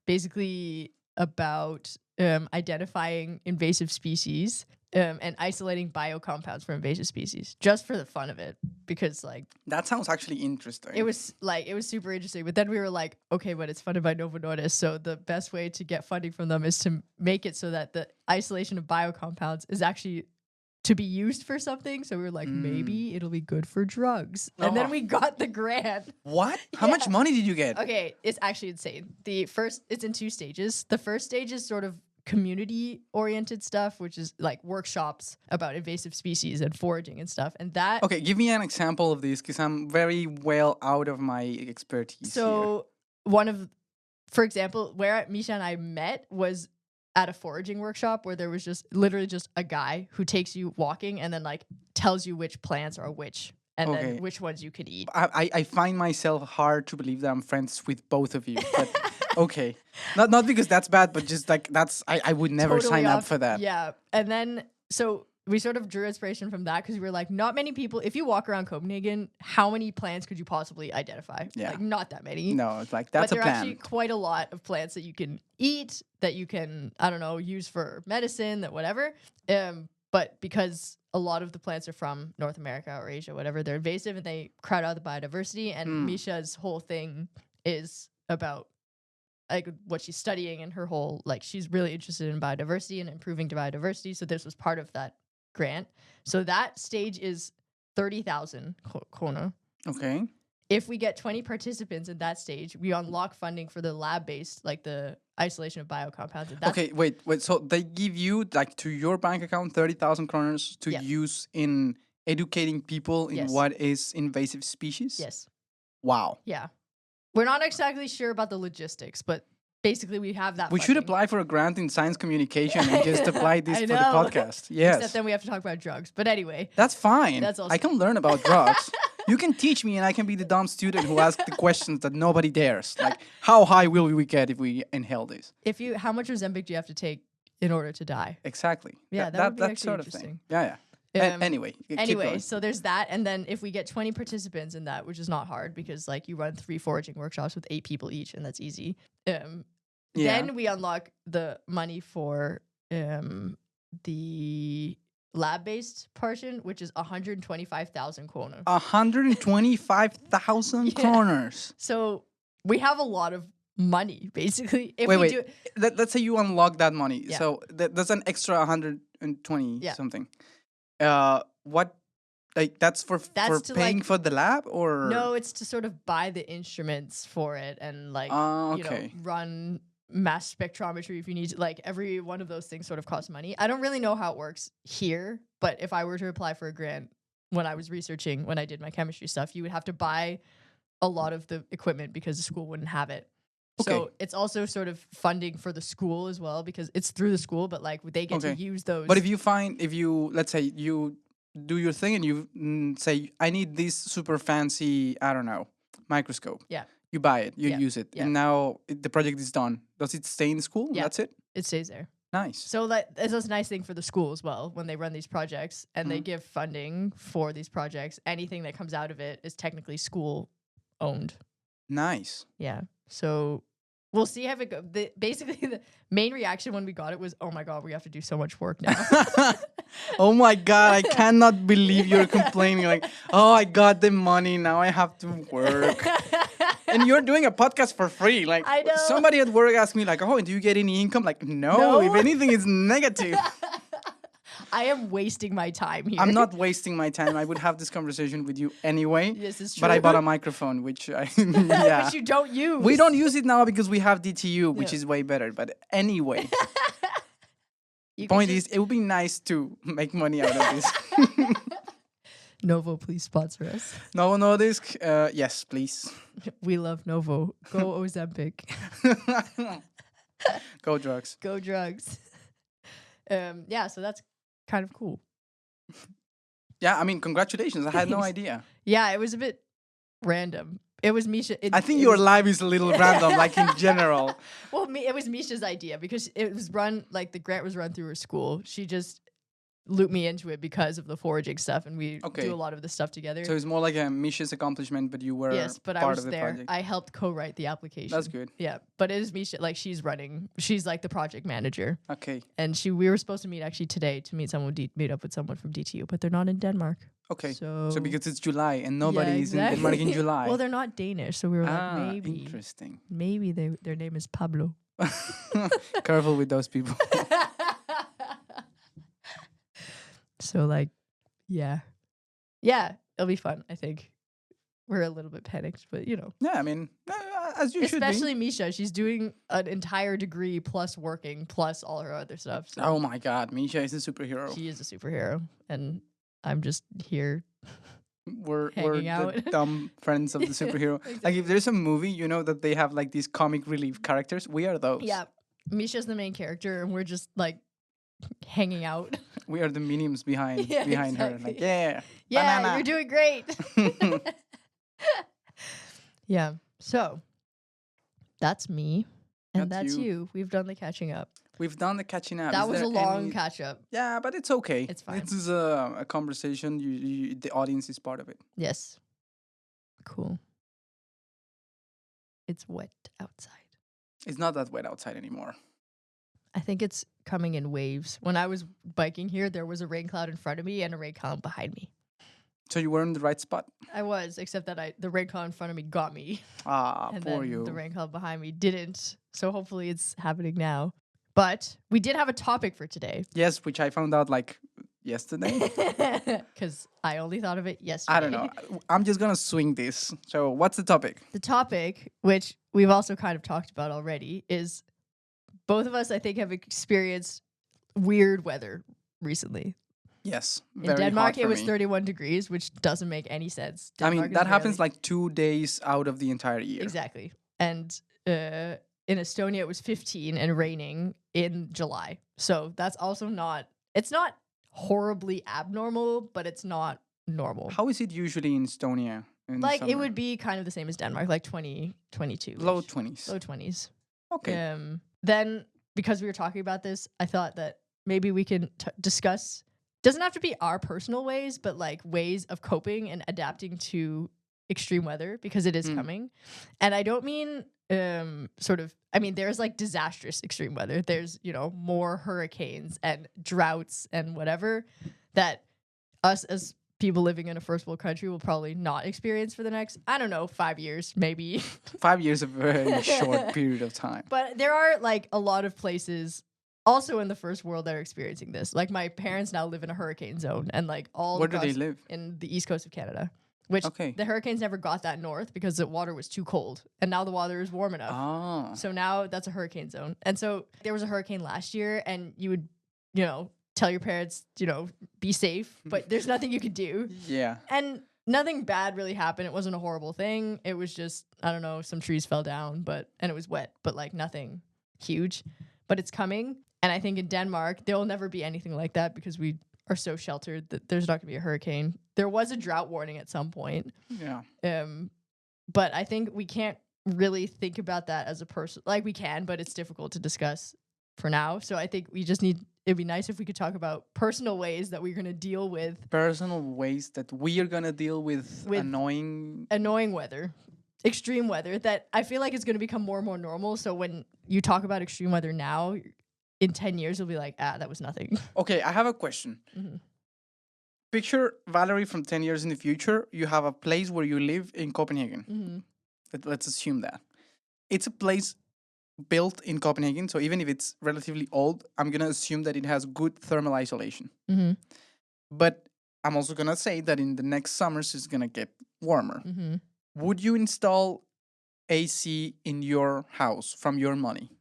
basically about identifying invasive species and isolating biocompounds from invasive species just for the fun of it, because like That sounds actually interesting. it was super interesting. But then we were like, okay, but it's funded by Novo Nordisk, so the best way to get funding from them is to make it so that the isolation of biocompounds is actually to be used for something. So we were like, maybe it'll be good for drugs. And then we got the grant. What? How much money did you get? Okay, it's actually insane. It's in 2 stages. The first stage is sort of community oriented stuff, which is like workshops about invasive species and foraging and stuff. And that Okay, give me an example of this, because I'm very well out of my expertise here. So for example, where Misha and I met was at a foraging workshop where there was just literally just a guy who takes you walking and then like tells you which plants are which and Okay. then which ones you can eat. I find myself hard to believe that I'm friends with both of you. But okay. Not because that's bad, but just like I would never Totally sign up off- for that. Yeah. And then so we sort of drew inspiration from that because we were like, not many people, if you walk around Copenhagen, how many plants could you possibly identify? Yeah. Like not that many. No, it's like that's but a there are actually plan. quite a lot of plants that you can eat, that you can, I don't know, use for medicine, that whatever. But because a lot of the plants are from North America or Asia, whatever, they're invasive and they crowd out the biodiversity. And Misha's whole thing is about like what she's studying, and her whole like she's really interested in biodiversity and improving biodiversity. So this was part of that grant. So that stage is 30,000 krona. Okay. If we get 20 participants in that stage, we unlock funding for the lab-based, like the isolation of biocompounds. And that's Okay, wait. So they give you like to your bank account 30,000 kroners to Yeah. use in educating people in Yes. what is invasive species? Yes. Wow. Yeah. We're not exactly sure about the logistics, but basically we have that. We should funding. apply for a grant in science communication and just apply this I for the know. podcast. Yes. Except then we have to talk about drugs. But anyway, That's fine. That's also- I can learn about drugs. You can teach me and I can be the dumb student who asks the questions that nobody dares. Like, how high will we get if we inhale this? how much Ozempic do you have to take in order to die? Exactly. Yeah, that would be that actually sort of interesting. thing. Yeah, yeah. Um, Anyway, keep Anyway, going. so there's that, and then if we get 20 participants in that, which is not hard because like you run 3 foraging workshops with 8 people each, and that's easy. Yeah. Then we unlock the money for the lab-based portion, which is 125,000 kroner. 125,000 Yeah. kroners. So we have a lot of money, basically. If Wait. do Let's say you unlock that money. Yeah. So that's an extra 120 Yeah. something. What? Like that's for That's to, paying like- for the lab or no, it's to sort of buy the instruments for it and like okay. run mass spectrometry if you need to. Like every one of those things sort of costs money. I don't really know how it works here, but if I were to apply for a grant when I was researching, when I did my chemistry stuff, you would have to buy a lot of the equipment because the school wouldn't have it. So Okay. it's also sort of funding for the school as well because it's through the school, but like they get to Okay. use those. But if you let's say you do your thing and you say I need this super fancy, I don't know, microscope. Yeah. You buy it, you Yeah. use it, Yeah. and now the project is done. Does it stay in school? Yeah. That's it. it stays there. Nice. So that's a nice thing for the school as well when they run these projects and Mm-hmm. they give funding for these projects. Anything that comes out of it is technically school owned. Nice. Yeah. So we'll see how it goes. Basically, the main reaction when we got it was, "Oh my god, we have to do so much work now." Oh my god, I cannot believe you're complaining. Like, oh, I got the money, now I have to work. And you're doing a podcast for free. Like, I know. somebody at work asked me, like, oh, do you get any income? Like, no. No. If anything, it's negative. I am wasting my time here. I'm not wasting my time. I would have this conversation with you anyway. This is true. But I bought a microphone, which I, yeah. Which you don't use. We don't use it now because we have DTU, which Yeah. is way better. But anyway, You can point just- is, it would be nice to make money out of this. Novo, please sponsor us. Novo Nordisk, yes, please. We love Novo. Go Ozempic. Go drugs. Go drugs. Yeah, so that's kind of cool. Yeah, I mean, congratulations. I had no idea. Yeah, it was a bit random. It was Misha. I think your life is a little random, like in general. Well, it was Misha's idea because it was run like the grant was run through her school. She just looped me into it because of the foraging stuff, and we Okay. do a lot of this stuff together. So it's more like a Misha's accomplishment, but you were Yes, but I part was of the there. project. I helped co-write the application. That's good. Yeah, but it is Misha. Like she's running. She's like the project manager, Okay. and we were supposed to meet actually today to meet meet up with someone from DTU, but they're not in Denmark. Okay. So So because it's July and nobody Yeah, is in Denmark in exactly. July. Well, they're not Danish, so we were like maybe Interesting. their name is Pablo. Careful with those people. So like, yeah, it'll be fun. I think we're a little bit panicked, but Yeah, I mean, as you especially should be. Misha. She's doing an entire degree plus working plus all her other stuff. So Oh my God, Misha is a superhero. she is a superhero, and I'm just here. We're hanging the out. dumb friends of the superhero. Like Exactly. if there's a movie, that they have like these comic relief characters, we are those. Yeah, Misha's the main character, and we're just like hanging out. We are the minions behind Yeah, her. exactly. Like, yeah. Yeah, banana. you're doing great. Yeah. So that's me. And That's that's you. you. We've done the catching up. We've done the catching up. That Is was a there long any- catch up. Yeah, but it's okay. It's fine. This is a conversation. The audience is part of it. Yes. Cool. It's wet outside. It's not that wet outside anymore. I think it's coming in waves. When I was biking here, there was a rain cloud in front of me and a rain cloud behind me. So you were in the right spot. I was, except that the rain cloud in front of me got me. Ah, And poor then you. the rain cloud behind me didn't. So hopefully it's happening now. But we did have a topic for today. Yes, which I found out like yesterday. Because I only thought of it yesterday. I don't know. I'm just gonna swing this. So what's the topic? The topic, which we've also kind of talked about already, is both of us, I think, have experienced weird weather recently. Yes, In very Denmark, hot for it was me. 31 degrees, which doesn't make any sense. I mean, Denmark is that happens barely- like 2 days out of the entire year. Exactly. And in Estonia, it was 15 and raining in July. So that's also it's not horribly abnormal, but it's not normal. How is it usually in Estonia? In Like, it summer? would be kind of the same as Denmark, like 20, 22. low 20s. Low 20s. Okay. Then, because we were talking about this, I thought that maybe we can discuss, doesn't have to be our personal ways, but like ways of coping and adapting to extreme weather, because it is coming. And I don't mean there's like disastrous extreme weather. There's, more hurricanes and droughts and whatever that us as people living in a first world country will probably not experience for the next, 5 years, maybe. 5 years is a very short period of time. But there are like a lot of places also in the first world that are experiencing this. Like my parents now live in a hurricane zone, and like all Where do they across live? in the east coast of Canada, which Okay. the hurricanes never got that north because the water was too cold, and now the water is warm enough. Ah. So now that's a hurricane zone. And so there was a hurricane last year, and you would, tell your parents, be safe, but there's nothing you could do. Yeah. And nothing bad really happened. It wasn't a horrible thing. It was just, some trees fell down, and it was wet, but like nothing huge. But it's coming. And I think in Denmark, there will never be anything like that because we are so sheltered that there's not going to be a hurricane. There was a drought warning at some point. Yeah. But I think we can't really think about that as a person. Like we can, but it's difficult to discuss for now. So I think we just it'd be nice if we could talk about personal ways that we're going to deal with Personal ways that we are gonna deal with With- annoying weather, extreme weather, that I feel like is going to become more and more normal. So when you talk about extreme weather now, in 10 years, you'll be like, that was nothing. Okay, I have a question. Mhm. Picture Valerie from 10 years in the future. You have a place where you live in Copenhagen. Mm-hmm. Let's assume that. It's a place built in Copenhagen, so even if it's relatively old, I'm going to assume that it has good thermal isolation. Mm-hmm. But I'm also going to say that in the next summers, it's going to get warmer. Mm-hmm. Would you install AC in your house from your money?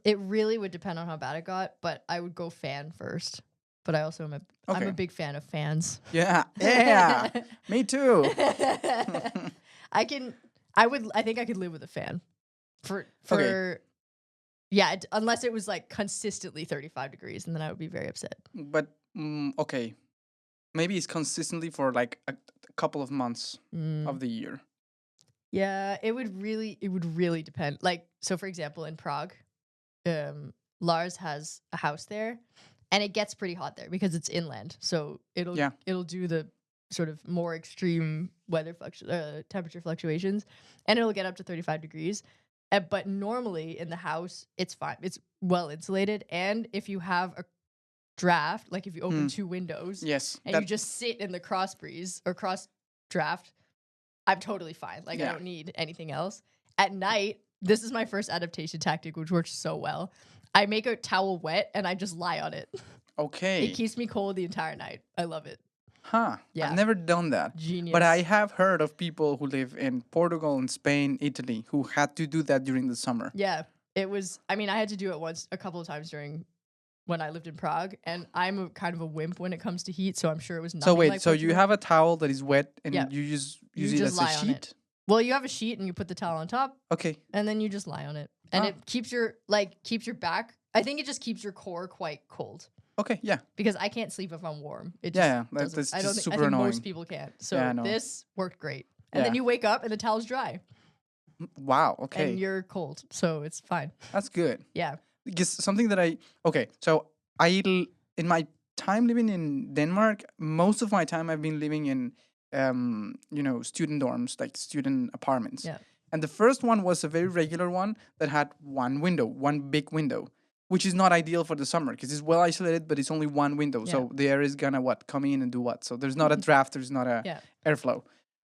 It really would depend on how bad it got, but I would go fan first. But I also I'm Okay. a big fan of fans. Yeah, yeah, me too. I think I could live with a fan for Okay. yeah, unless it was like consistently 35 degrees, and then I would be very upset. But okay, maybe it's consistently for like a couple of months of the year. Yeah, it would really depend. Like, so for example, in Prague, Lars has a house there, and it gets pretty hot there because it's inland. So it'll do the sort of more extreme temperature fluctuations, and it'll get up to 35 degrees. But normally in the house, it's fine. It's well insulated, and if you have a draft, like if you open 2 windows, Yes. and you just sit in the cross breeze or cross draft, I'm totally fine. Like I don't need anything else. At night, this is my first adaptation tactic, which works so well. I make a towel wet and I just lie on it. Okay. It keeps me cold the entire night. I love it. Huh. Yeah. I've never done that. Genius. But I have heard of people who live in Portugal and Spain, Italy, who had to do that during the summer. Yeah. It was, I mean, I had to do it a couple of times during when I lived in Prague, and I'm a kind of a wimp when it comes to heat, so I'm sure it was nothing So wait, like so you Portugal. have a towel that is wet and Yeah. you just You use it just as lie a on it. sheet? Well, you have a sheet and you put the towel on top, Okay. and then you just lie on it. And Ah. it keeps your back, I think it just keeps your core quite cold. Okay, yeah. Because I can't sleep if I'm warm. It just Yeah, doesn't- that's I don't just think, super I think annoying. most people can't. So Yeah, I know. this worked great. And then Yeah. you wake up and the towel's dry Wow, okay. and you're cold. So it's fine. That's good. Yeah. Because something that so in my time living in Denmark, most of my time I've been living in student dorms, like student apartments. Yeah. And the first one was a very regular one that had one big window, which is not ideal for the summer because it's well isolated, but it's only one window. So the air is gonna come in and do what? So there's not a draft, there's not a airflow.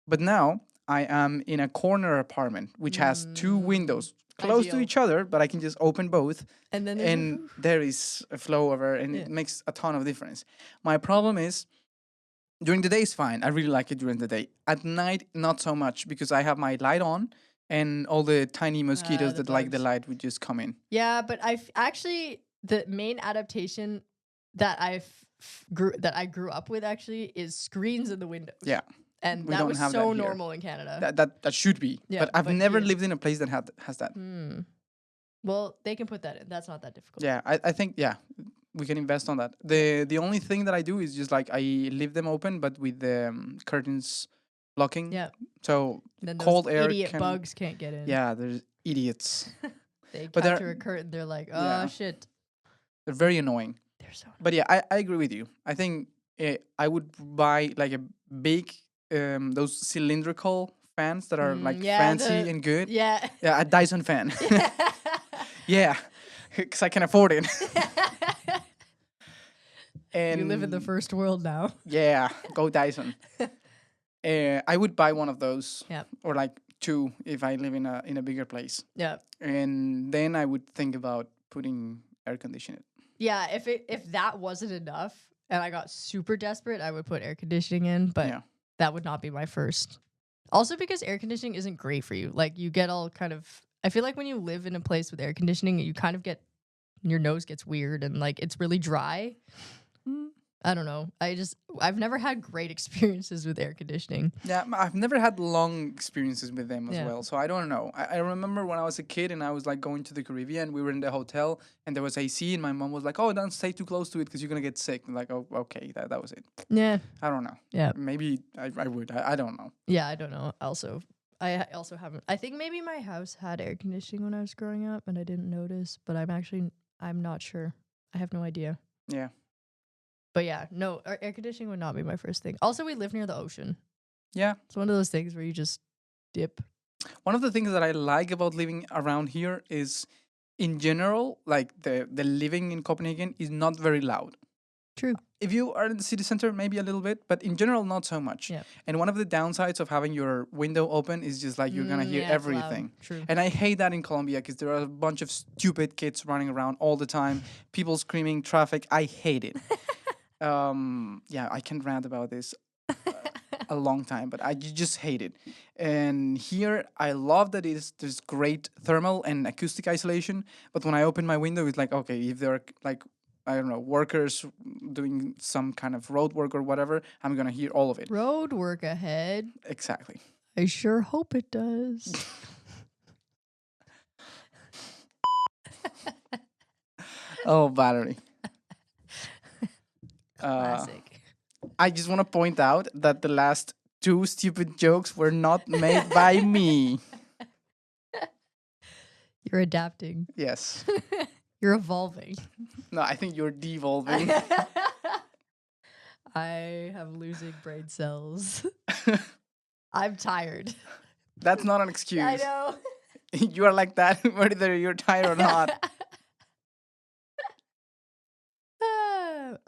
But now I am in a corner apartment which has 2 windows close to Ideal. each other, but I can just open both And then and there is a flow over and it makes a ton of difference. My problem is during the day is fine. I really like it during the day. At night, not so much because I have my light on and all the tiny mosquitoes the that like the bugs. light would just come in. Yeah, but actually the main adaptation that I grew up with actually is screens in the windows. Yeah. And We that don't was have so that here. normal in Canada. That should be. Yeah, but I've but never here- lived in a place that has that. Well, they can put that in. That's not that difficult. Yeah, I think we can invest on that. The only thing that I do is just like I leave them open, but with the curtains locking. Yeah. So Then those cold air idiot can- bugs can't get in. yeah, there's idiots. They But they're- capture a curtain. They're like, oh Yeah. shit. They're very annoying. They're so. But yeah, I agree with you. I think I would buy like a big those cylindrical fans that are like yeah, fancy the- and good. Yeah. Yeah, a Dyson fan. Yeah, because I can afford it. And You live in the first world now. Yeah, go Dyson. I would buy one of those. Yep. Or like 2 if I live in a bigger place. Yeah. And then I would think about putting air conditioning. Yeah. If that wasn't enough and I got super desperate, I would put air conditioning in, but Yeah. that would not be my first. Also because air conditioning isn't great for you. Like you get all kind of, I feel like when you live in a place with air conditioning, you kind of get, your nose gets weird and like it's really dry. I don't know. I've never had great experiences with air conditioning. Yeah, I've never had long experiences with them as Yeah. well, so I don't know. I remember when I was a kid and I was like going to the Caribbean, we were in the hotel and there was AC and my mom was like, "Oh, don't stay too close to it because you're gonna get sick." I'm like, "Oh, okay, that was it." Yeah. I don't know. Yeah. Maybe I would. I don't know. Yeah, I don't know. I also haven't. I think maybe my house had air conditioning when I was growing up and I didn't notice, but I'm not sure. I have no idea. Yeah. But yeah, no, air conditioning would not be my first thing. Also, we live near the ocean. Yeah. It's one of those things where you just dip. One of the things that I like about living around here is, in general, like the living in Copenhagen is not very loud. True. If you are in the city center, maybe a little bit, but in general, not so much. Yeah. And one of the downsides of having your window open is just like you're gonna hear yeah, it's loud. everything. True. And I hate that in Colombia because there are a bunch of stupid kids running around all the time, people screaming, traffic. I hate it. Yeah, I can rant about this a long time, but I just hate it. And here, I love that there's great thermal and acoustic isolation. But when I open my window, it's like, okay, if there are like, I don't know, workers doing some kind of road work or whatever, I'm gonna hear all of it. Road work ahead. Exactly. I sure hope it does. Oh, Valerie. Classic. I just want to point out that the last 2 stupid jokes were not made by me. You're adapting. Yes. You're evolving. No, I think you're devolving. I have losing brain cells. I'm tired. That's not an excuse. I know. You are like that whether you're tired or not.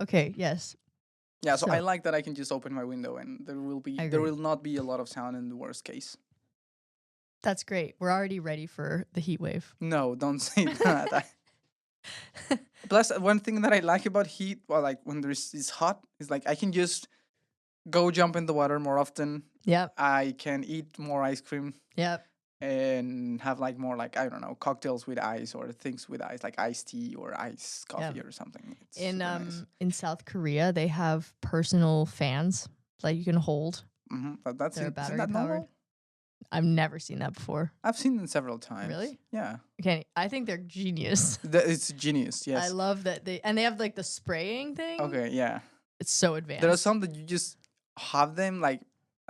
Okay, yes. Yeah, so I So- like that I can just open my window and there I there agree. will not be a lot of sound in the worst case. That's great. We're already ready for the heat wave. No, don't say that. Plus, one thing that I like about heat, well, like when it's hot, is like I can just go jump in the water more often. Yep. I can eat more ice cream Yep. and have like more like I don't know cocktails with ice or things with ice like iced tea or ice coffee or something. It's In super nice. in South Korea, they have personal fans that you can hold. But that's They're isn't battery that powered. normal? I've never seen that before. I've seen them several times. Really? Yeah. Okay, I think they're genius. It's genius. Yes. I love that they have like the spraying thing. Okay. Yeah. It's so advanced. There are some that you just have them like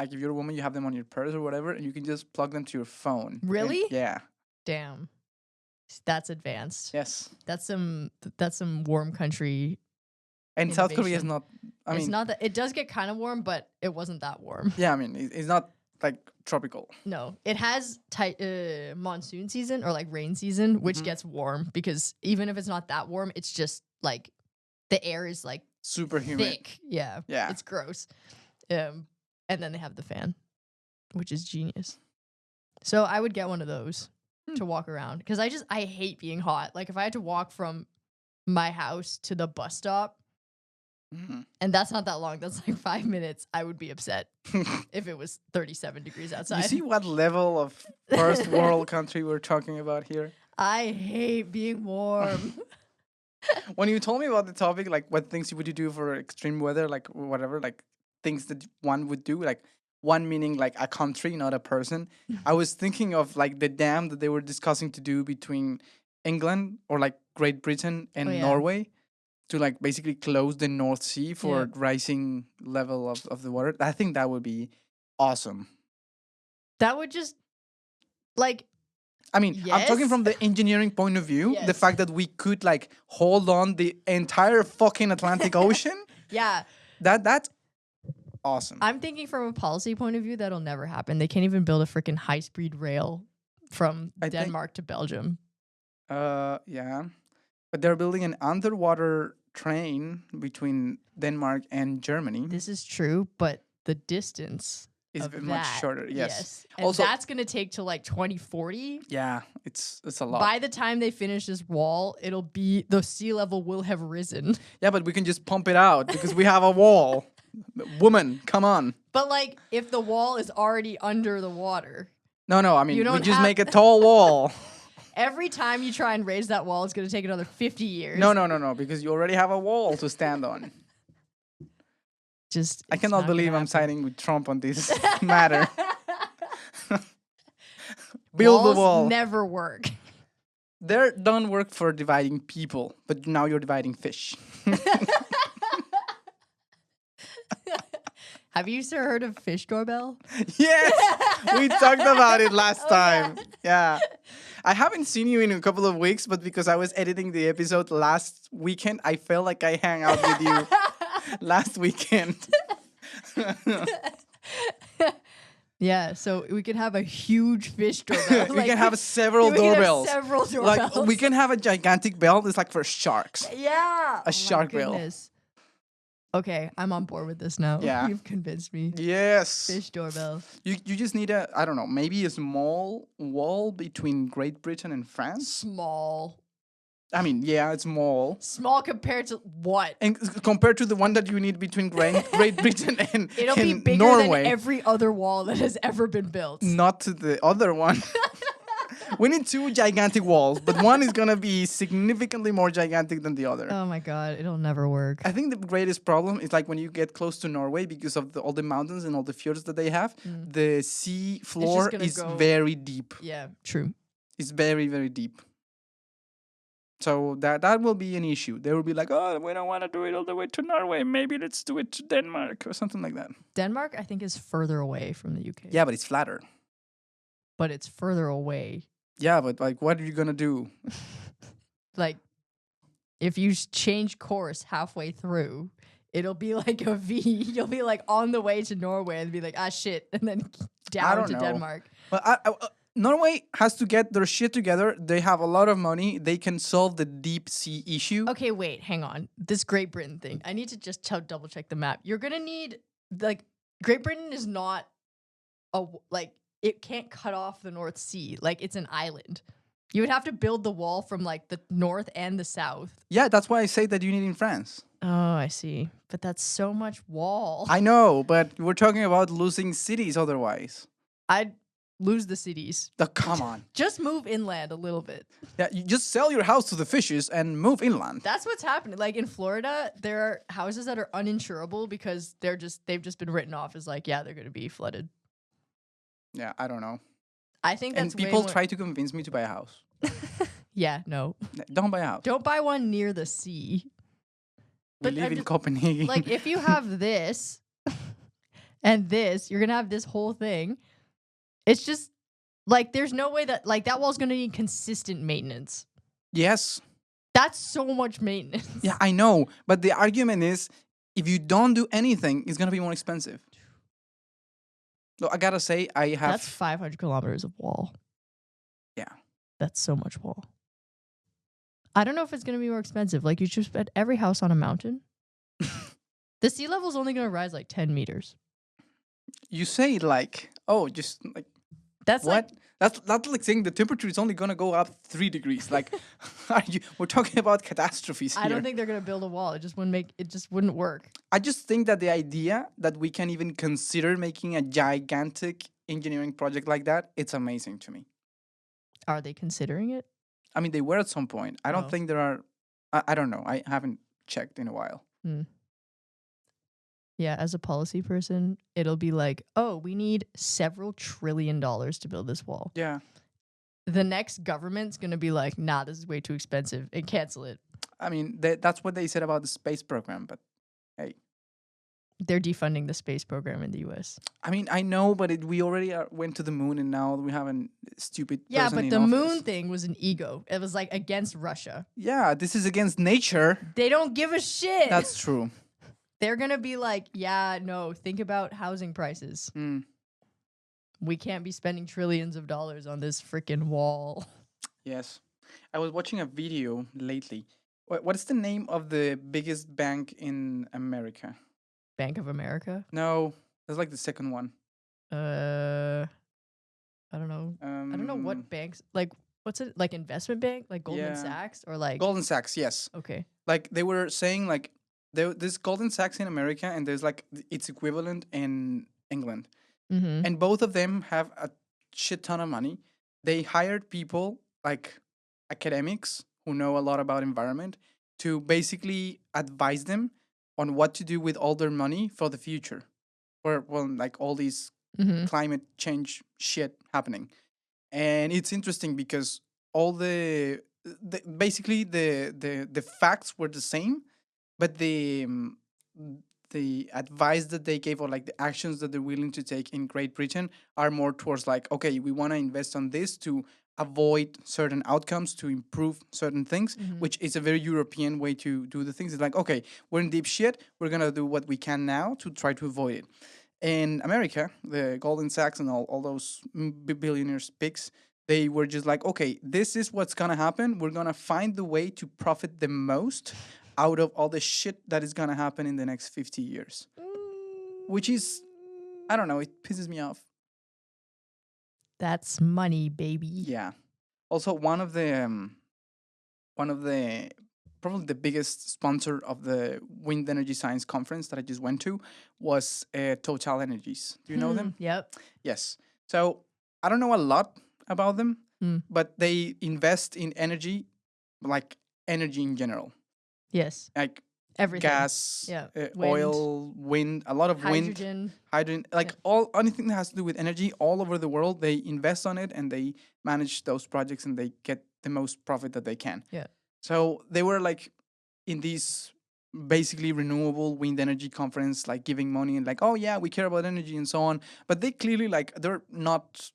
if you're a woman, you have them on your purse or whatever, and you can just plug them to your phone. And- Really? yeah. Damn. That's advanced. Yes. That's some warm country. And South Korea is Innovation. not. I It's mean, not that it does get kind of warm, but it wasn't that warm. yeah. I mean, it's not like tropical. No, it has tight monsoon season or like rain season, which Mhm. gets warm because even if it's not that warm, it's just like the air is like Super humid. thick. Yeah. Yeah. It's gross. And then they have the fan, which is genius. So I would get one of those to walk around because I hate being hot. Like if I had to walk from my house to the bus stop, Mhm. and that's not that long, that's like 5 minutes, I would be upset if it was 37 degrees outside. You see what level of first world country we're talking about here? I hate being warm. When you told me about the topic, like what things would you do for extreme weather, like whatever, like things that one would do, like one meaning like a country, not a person. I was thinking of like the dam that they were discussing to do between England or like Great Britain and Oh, yeah. Norway to like basically close the North Sea for Yeah. rising level of the water. I think that would be awesome. That would just like I mean, I'm talking Yes. from the engineering point of view. The Yes. fact that we could like hold on the entire fucking Atlantic Ocean, yeah. that's awesome. I'm thinking from a policy point of view that'll never happen. They can't even build a freaking high speed rail from I think- Denmark to Belgium. Yeah, but they're building an underwater train between Denmark and Germany. This is true, but the distance Is of much that, shorter. Yes. And Also- that's gonna take till like 2040. Yeah, it's a lot. By the time they finish this wall, it'll be the sea level will have risen. Yeah, but we can just pump it out because we have a wall. Woman, come on. But like if the wall is already under the water, No, I mean You we don't just have- make a tall wall. every time you try and raise that wall, it's gonna take another 50 years. No, because you already have a wall to stand on. Just I it's cannot not believe gonna I'm happen. siding with Trump on this matter. Build Walls the wall. never work. They don't work for dividing people, but now you're dividing fish. Have you sir heard of fish doorbell? Yes, we talked about it last Oh, yeah. time. Yeah. I haven't seen you in a couple of weeks, but because I was editing the episode last weekend, I felt like I hang out with you last weekend. Yeah, so we could have a huge fish doorbell. We can have several we can have doorbells. several doorbells. Like we can have a gigantic bell. It's like for sharks. Yeah. A shark bell. goodness. Okay, I'm on board with this now. Yeah. You've convinced me. Yes. Fish doorbell. You just need I don't know, maybe a small wall between Great Britain and France. Small. I mean, yeah, it's small. Small compared to what? And compared to the one that you need between Great Britain and, It'll be and bigger Norway, than every other wall that has ever been built. not to the other one. We need two gigantic walls, but one is gonna be significantly more gigantic than the other. Oh my god, it'll never work. I think the greatest problem is like when you get close to Norway because of all the mountains and all the fjords that they have, the sea floor gonna is go- very deep. Yeah, true. It's very, very deep. So that will be an issue. They will be like, oh, we don't want to do it all the way to Norway. Maybe let's do it to Denmark or something like that. Denmark, I think, is further away from the UK. Yeah, but it's flatter. But it's further away. Yeah, but like, what are you gonna do? Like, if you change course halfway through, it'll be like a V. You'll be like on the way to Norway and be like, ah, shit. And then down don't to know. Denmark. But Norway has to get their shit together. They have a lot of money. They can solve the deep sea issue. Okay, wait, hang on. This Great Britain thing. I need to just double check the map. You're going to need, like, Great Britain is not it can't cut off the North Sea. Like, it's an island. You would have to build the wall from, like, the north and the south. Yeah, that's why I say that you need in France. Oh, I see. But that's so much wall. I know, but we're talking about losing cities otherwise. I'd lose the cities. Oh, come on. Just move inland a little bit. Yeah, you just sell your house to the fishes and move inland. That's what's happening. Like in Florida, there are houses that are uninsurable because they've just been written off as like, yeah, they're going to be flooded. Yeah, I don't know. I think that's And people way more... try to convince me to buy a house. Yeah, no. Don't buy a house. Don't buy one near the sea. We But live I'm in just- Copenhagen. Like if you have this and this, you're going to have this whole thing. It's just like there's no way that like that wall's going to need consistent maintenance. Yes. That's so much maintenance. Yeah, I know. But the argument is, if you don't do anything, it's going to be more expensive. So I got to say, I have... That's 500 kilometers of wall. Yeah. That's so much wall. I don't know if it's going to be more expensive. Like, you should put every house on a mountain. The sea level's only going to rise like 10 meters. You say like, oh, just like... That's what? like... That's like saying the temperature is only going to go up 3 degrees. Like, we're talking about catastrophes here. I don't think they're going to build a wall. It just wouldn't work. I just think that the idea that we can even consider making a gigantic engineering project like that, it's amazing to me. Are they considering it? I mean, they were at some point. I don't Oh. think there are... I don't know. I haven't checked in a while. Yeah, as a policy person, it'll be like, oh, we need several $1 trillion to build this wall. Yeah. The next government's going to be like, nah, this is way too expensive and cancel it. I mean, that's what they said about the space program, but hey. They're defunding the space program in the US. I mean, I know, but we already went to the moon and now we have a stupid Yeah, person but in the office. moon thing was an ego. It was like against Russia. Yeah, this is against nature. They don't give a shit. That's true. They're going to be like, yeah, no, think about housing prices. Mm. We can't be spending trillions of dollars on this freaking wall. Yes. I was watching a video lately. What is the name of the biggest bank in America? Bank of America? No, that's like the second one. I don't know. I don't know what banks, like, what's it, like investment bank? Like Goldman Yeah. Sachs or like, Goldman Sachs, yes. okay. Like they were saying like this Goldman Sachs in America and there's like its equivalent in England. Mm-hmm. And both of them have a shit ton of money. They hired people like academics who know a lot about environment to basically advise them on what to do with all their money for the future. Or well, like all these Mm-hmm. climate change shit happening. And it's interesting because all basically the facts were the same, but the advice that they gave or like the actions that they're willing to take in Great Britain are more towards like, okay, we want to invest on this to avoid certain outcomes, to improve certain things, Mhm. which is a very European way to do the things. It's like, okay, we're in deep shit, we're gonna do what we can now to try to avoid it. In America, the Goldman Sachs and all those billionaires pigs, they were just like, okay, this is what's gonna happen. We're gonna find the way to profit the most out of all the shit that is gonna happen in the next 50 years. Which is, I don't know, it pisses me off. That's money, baby. Yeah. Also, one of the probably the biggest sponsor of the Wind Energy Science Conference that I just went to was Total Energies. Do you know them? Yep. Yes. So I don't know a lot about them, Mm. but they invest in energy, like energy in general, Yes. like Everything. gas, Yeah. oil, wind, a lot of wind, Hydrogen. hydrogen, like anything that has to do with energy all over the world. They invest on it and they manage those projects and they get the most profit that they can. Yeah. So they were like in these basically renewable wind energy conference, like giving money and like, oh yeah, we care about energy and so on. But they clearly like they're not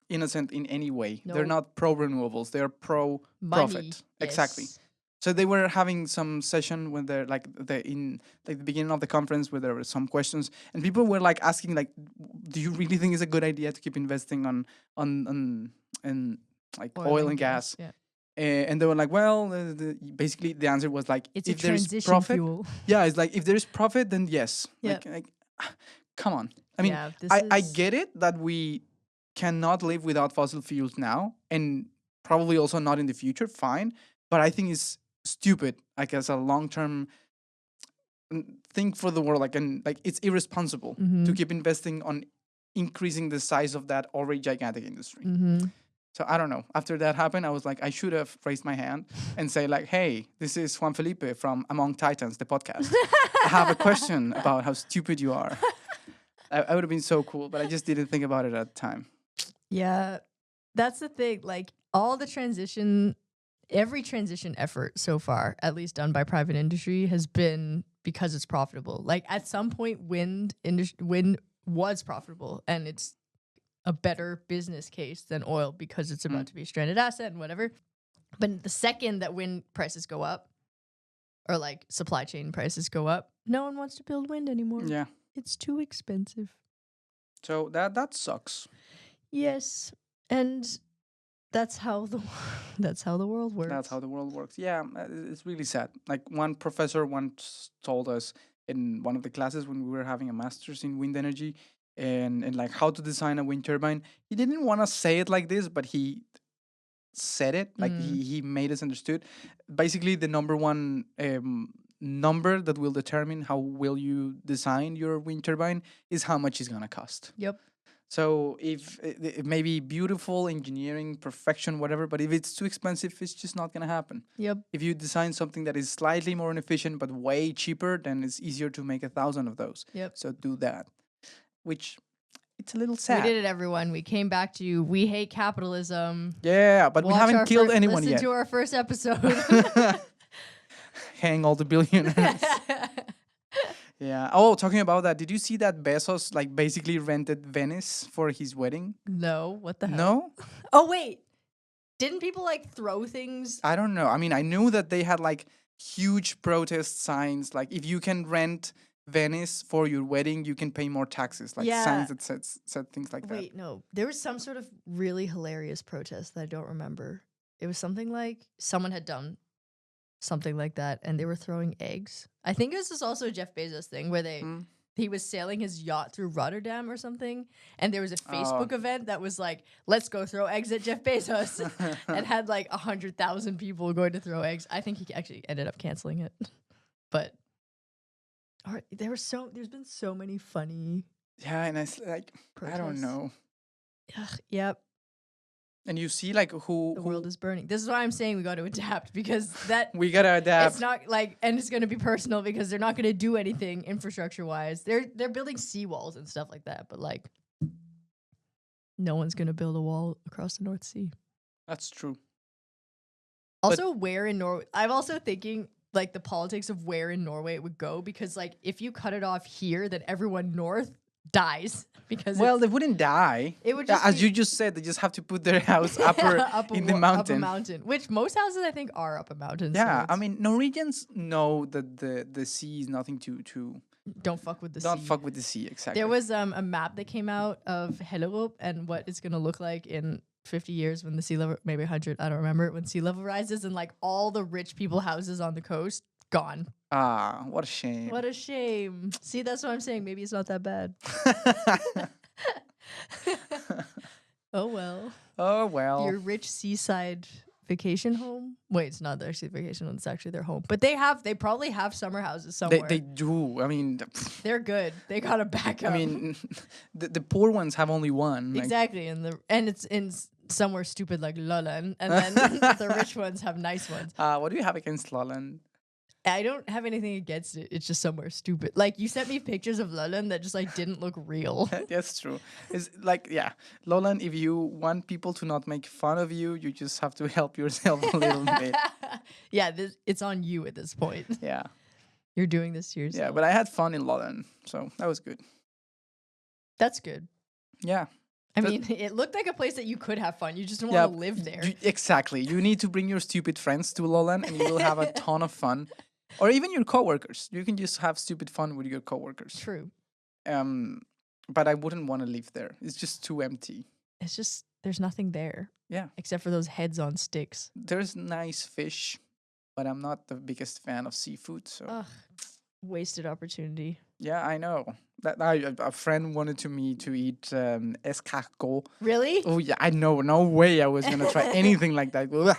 innocent in any way. They're No. not pro renewables. They're pro Money. profit. Exactly. Yes. So they were having some session when they're like the beginning of the conference where there were some questions and people were like asking like, do you really think it's a good idea to keep investing on in like oil and gas? Yeah. And they were like, well, basically the answer was like, It's a if there's transition profit, fuel. yeah, it's like if there's profit, then yes. Yep. Like, come on. I mean, Yeah, this I is- get it that we cannot live without fossil fuels now, and probably also not in the future. Fine, but I think it's stupid. Like as a long term thing for the world, like it's irresponsible to Mhm. keep investing on increasing the size of that already gigantic industry. Mhm. So I don't know. After that happened, I was like, I should have raised my hand and say like, hey, this is Juan Felipe from Among Titans, the podcast. I have a question about how stupid you are. I would have been so cool, but I just didn't think about it at the time. Yeah, that's the thing. Like all the transition, every transition effort so far, at least done by private industry, has been because it's profitable. Like at some point, wind was profitable, and it's a better business case than oil because it's about to be a stranded asset and whatever. But the second that wind prices go up, or like supply chain prices go up, no one wants to build wind anymore. Yeah. It's too expensive. So that sucks. Yes, and that's how the that's how the world works. That's how the world works. Yeah, it's really sad. Like one professor once told us in one of the classes when we were having a master's in wind energy and like how to design a wind turbine. He didn't want to say it like this, but he said it. Like he made us understood. Basically, the number one number that will determine how will you design your wind turbine is how much it's gonna cost. Yep. So if it may be beautiful engineering, perfection, whatever, but if it's too expensive, it's just not gonna happen. Yep. If you design something that is slightly more inefficient but way cheaper, then it's easier to make 1,000 of those. Yep. So do that. Which it's a little sad. We did it, everyone. We came back to you. We hate capitalism. Yeah, but we Watch haven't our killed anyone listen yet. to our first episode. Hang all the billionaires. Yeah. Oh, talking about that, did you see that Bezos like basically rented Venice for his wedding? No, what the hell? No? Oh wait, didn't people like throw things? I don't know. I mean, I knew that they had like huge protest signs. Like, if you can rent Venice for your wedding, you can pay more taxes. Like Yeah. signs that said things like that. Wait, no, there was some sort of really hilarious protest that I don't remember. It was something like someone had done something like that, and they were throwing eggs. I think this is also a Jeff Bezos thing where he was sailing his yacht through Rotterdam or something, and there was a Facebook event that was like, let's go throw eggs at Jeff Bezos, and had like 100,000 people going to throw eggs. I think he actually ended up canceling it, but there's been so many funny Yeah, and it's like I don't protests. know. Ugh, yep, And you see like who the world is burning. This is why I'm saying we got to adapt, because that we gotta adapt. it's not like, and it's going to be personal because they're not going to do anything infrastructure wise. They're building seawalls and stuff like that, but like no one's going to build a wall across the North Sea. That's true. Also, where in Norway? I'm also thinking like the politics of where in Norway it would go, because like if you cut it off here, then everyone north dies because Well, they wouldn't die. it would just As be you just said, they just have to put their house upper in the up a mountain. mountain, which most houses I think are up a mountain. so Yeah, I it's- mean Norwegians know that the sea is nothing to don't fuck with the don't sea. fuck with the sea. Exactly. There was a map that came out of Hellerup and what it's gonna look like in 50 years when the sea level, maybe 100, I don't remember, when sea level rises, and like all the rich people houses on the coast gone. Ah, what a shame. What a shame. See, that's what I'm saying. Maybe it's not that bad. Oh well. Oh well. Your rich seaside vacation home. Wait, it's not their vacation home. It's actually their home. But they probably have summer houses somewhere. They do. I mean, They're good. They got a backup. I mean, the poor ones have only one. Like, exactly, and it's in somewhere stupid like Lolland, and then the rich ones have nice ones. what do you have against Lolland? I don't have anything against it. It's just somewhere stupid. Like you sent me pictures of Lolland that just like didn't look real. That's true. It's like, yeah, Lolland, if you want people to not make fun of you, you just have to help yourself a little bit. Yeah, it's on you at this point. Yeah. You're doing this to yourself. Yeah, but I had fun in Lolland, so that was good. That's good. Yeah. I That- mean, it looked like a place that you could have fun. You just don't Yeah, want to live there. Exactly. You need to bring your stupid friends to Lowland, and you will have a ton of fun, or even your coworkers. You can just have stupid fun with your coworkers. True. But I wouldn't want to live there. It's just too empty. It's just there's nothing there Yeah, except for those heads on sticks. there's nice fish, but I'm not the biggest fan of seafood. So Ugh, wasted opportunity. yeah, I know that a friend wanted me to eat escargot. Really? Oh yeah, I know. No way I was gonna try anything like that. Ugh,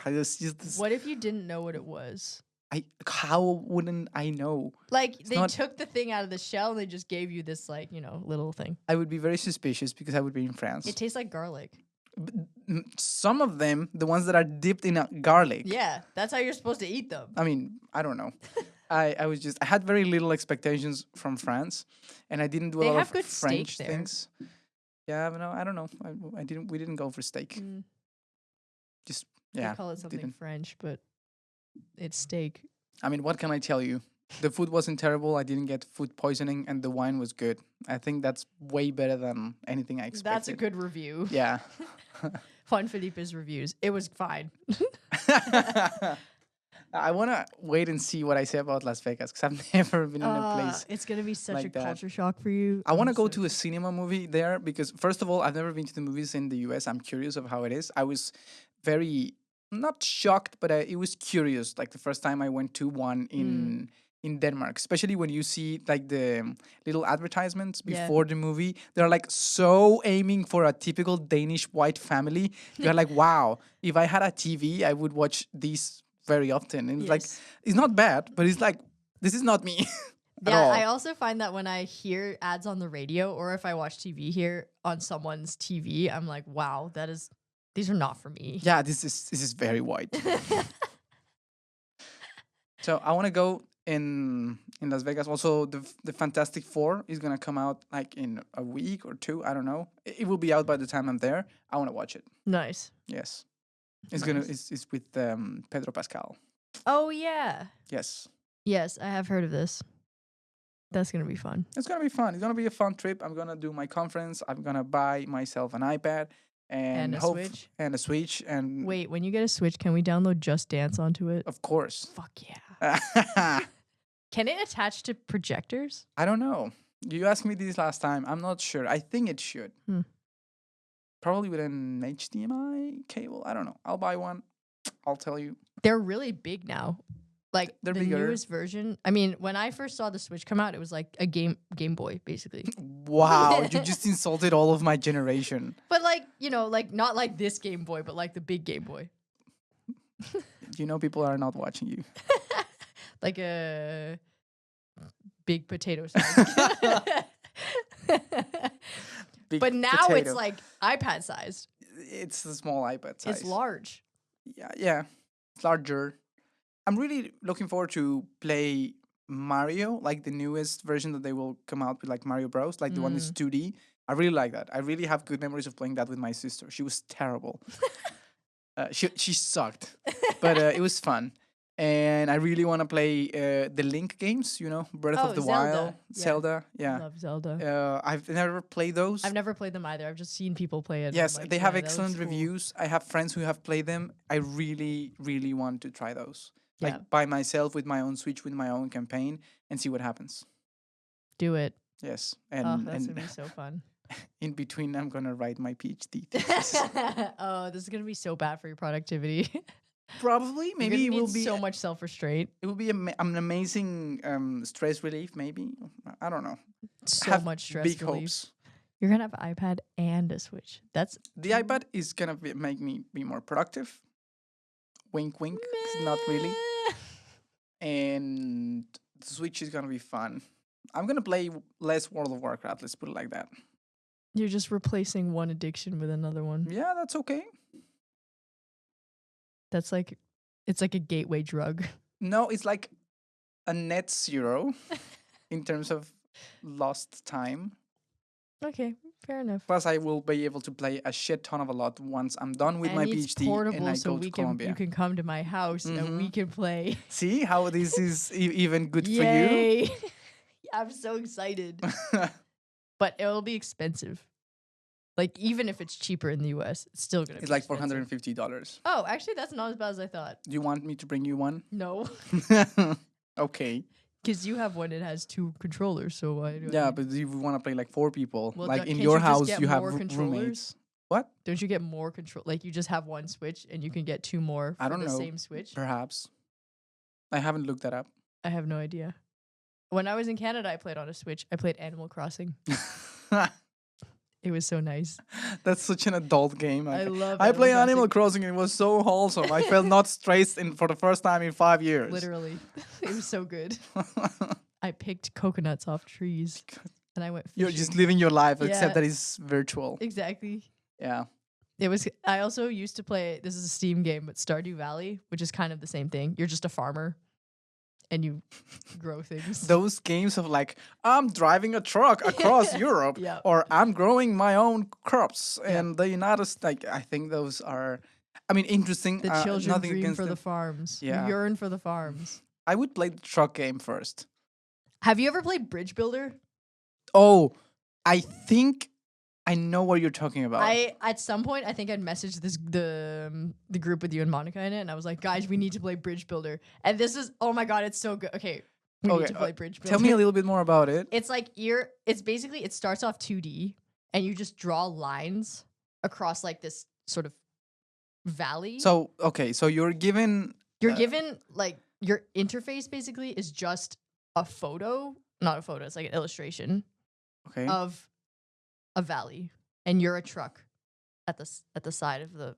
What if you didn't know what it was? How wouldn't I know? Like they not- took the thing out of the shell and they just gave you this like, little thing. I would be very suspicious because I would be in France. It tastes like garlic. Some of them, the ones that are dipped in a garlic. Yeah, that's how you're supposed to eat them. I mean, I don't know. I had very little expectations from France, and I didn't do a They lot have of good steak French there. things. Yeah, but no, I don't know. We didn't go for steak. Mm, Just they yeah. call it something didn't. French, but it's steak. I mean, what can I tell you? The food wasn't terrible. I didn't get food poisoning, and the wine was good. I think that's way better than anything I expected. That's a good review. Yeah. Juan Felipe's reviews. It was fine. I want to wait and see what I say about Las Vegas because I've never been in a place. It's gonna be such like a that. culture shock for you. I want to I'm go so to a cinema movie there because, first of all, I've never been to the movies in the US. I'm curious of how it is. I was very, not shocked, but it was curious. Like the first time I went to one in Denmark, especially when you see like the little advertisements Yeah. before the movie. They're like so aiming for a typical Danish white family. You're like, wow, if I had a TV, I would watch these very often. And it's like, Yes. it's not bad, but it's like, this is not me. at Yeah, all. I also find that when I hear ads on the radio or if I watch TV here on someone's TV, I'm like, wow, these are not for me. Yeah, this is very white. So I want to go in Las Vegas. Also, the Fantastic Four is gonna come out like in a week or two. I don't know. It will be out by the time I'm there. I want to watch it. Nice. Yes, it's gonna Nice. it's with Pedro Pascal. Oh yeah. Yes, Yes, I have heard of this. That's gonna be fun. it's gonna be fun. It's gonna be a fun trip. I'm gonna do my conference. I'm gonna buy myself an iPad And a Switch? and a Switch and Wait, when you get a Switch, can we download Just Dance onto it? of course. Fuck yeah. Can it attach to projectors? I don't know. You asked me this last time. I'm not sure. I think it should. Hmm. Probably with an HDMI cable. I don't know. I'll buy one. I'll tell you. They're really big now. Like They're the bigger. newest version. I mean, when I first saw the Switch come out, it was like a Game Boy, basically. Wow, you just insulted all of my generation. But like, like not like this Game Boy, but like the big Game Boy. You know people are not watching you. Like a big potato size. Big But now potato. it's like iPad sized. It's a small iPad size. It's large. Yeah. It's larger. I'm really looking forward to play Mario, like the newest version that they will come out with, like Mario Bros, like the one that's 2D. I really like that. I really have good memories of playing that with my sister. She was terrible. She sucked, but it was fun. And I really want to play the Link games, Breath Oh, of the Zelda. Wild, Yeah. Zelda. Yeah. Love Zelda. I've never played those. I've never played them either. I've just seen people play it. and I'm Yes, like, they have yeah, that looks excellent cool. reviews. I have friends who have played them. I really, really want to try those. Yeah. Like by myself with my own Switch, with my own campaign, and see what happens. Do it. Yes, Oh, and that's gonna be so fun. in between, I'm gonna write my PhD thesis. Oh, this is gonna be so bad for your productivity. Probably, maybe it will be. so much self restraint. It will be an amazing stress relief. Maybe I don't know. So Have much stress Big relief. hopes. You're gonna have an iPad and a Switch. That's The iPad is gonna make me be more productive. Wink, wink. 'Cause not really. And the Switch is gonna be fun. I'm gonna play less World of Warcraft. Let's put it like that. You're just replacing one addiction with another one. Yeah, that's okay. That's like, it's like a gateway drug. No, it's like a net zero in terms of lost time. Okay, fair enough. Plus, I will be able to play a shit ton of a lot once I'm done with my it's PhD portable, and I so go to we can Colombia. you can come to my house and we Mhm. can play. See how this is even good for you? Yay! I'm so excited. But it'll be expensive. Like even if it's cheaper in the US, it's still gonna It's be like expensive. $450. Oh, actually that's not as bad as I thought. Do you want me to bring you one? No. Okay. Because you have one that has 2 controllers, so why do I Yeah, need- but you want to play like 4 people. Well, like don't- in can't your you just house, get you have more controllers? roommates. What? Don't you get more control? Like you just have one Switch and you can get 2 more for I don't the know. same Switch? Perhaps. I haven't looked that up. I have no idea. When I was in Canada, I played on a Switch. I played Animal Crossing. It was so nice. That's such an adult game. I love I play Animal Crossing. Crossing and it was so wholesome. I felt not stressed for the first time in 5 years. Literally. It was so good. I picked coconuts off trees and I went fishing. You're just living your life, Yeah. except that it's virtual. Exactly. Yeah. It was. I also used to play. This is a Steam game, but Stardew Valley, which is kind of the same thing. You're just a farmer, and you grow things. Those games of like, I'm driving a truck across Europe, Yeah. or I'm growing my own crops Yeah. in the United States. I think those are, I mean, interesting. The children nothing dream against for them. the farms. Yeah. You yearn for the farms. I would play the truck game first. Have you ever played Bridge Builder? Oh, I think I know what you're talking about. I at some point I think I'd messaged the group with you and Monica in it, and I was like, guys, we need to play Bridge Builder. And this is oh my god, it's so good. Okay, we need Okay, to play Bridge Builder. Tell me a little bit more about it. It's like it's basically it starts off 2D and you just draw lines across like this sort of valley. So, okay, so you're given. You're given like your interface basically is just a photo, not a photo, it's like an illustration Okay. of a valley and you're a truck at the side of the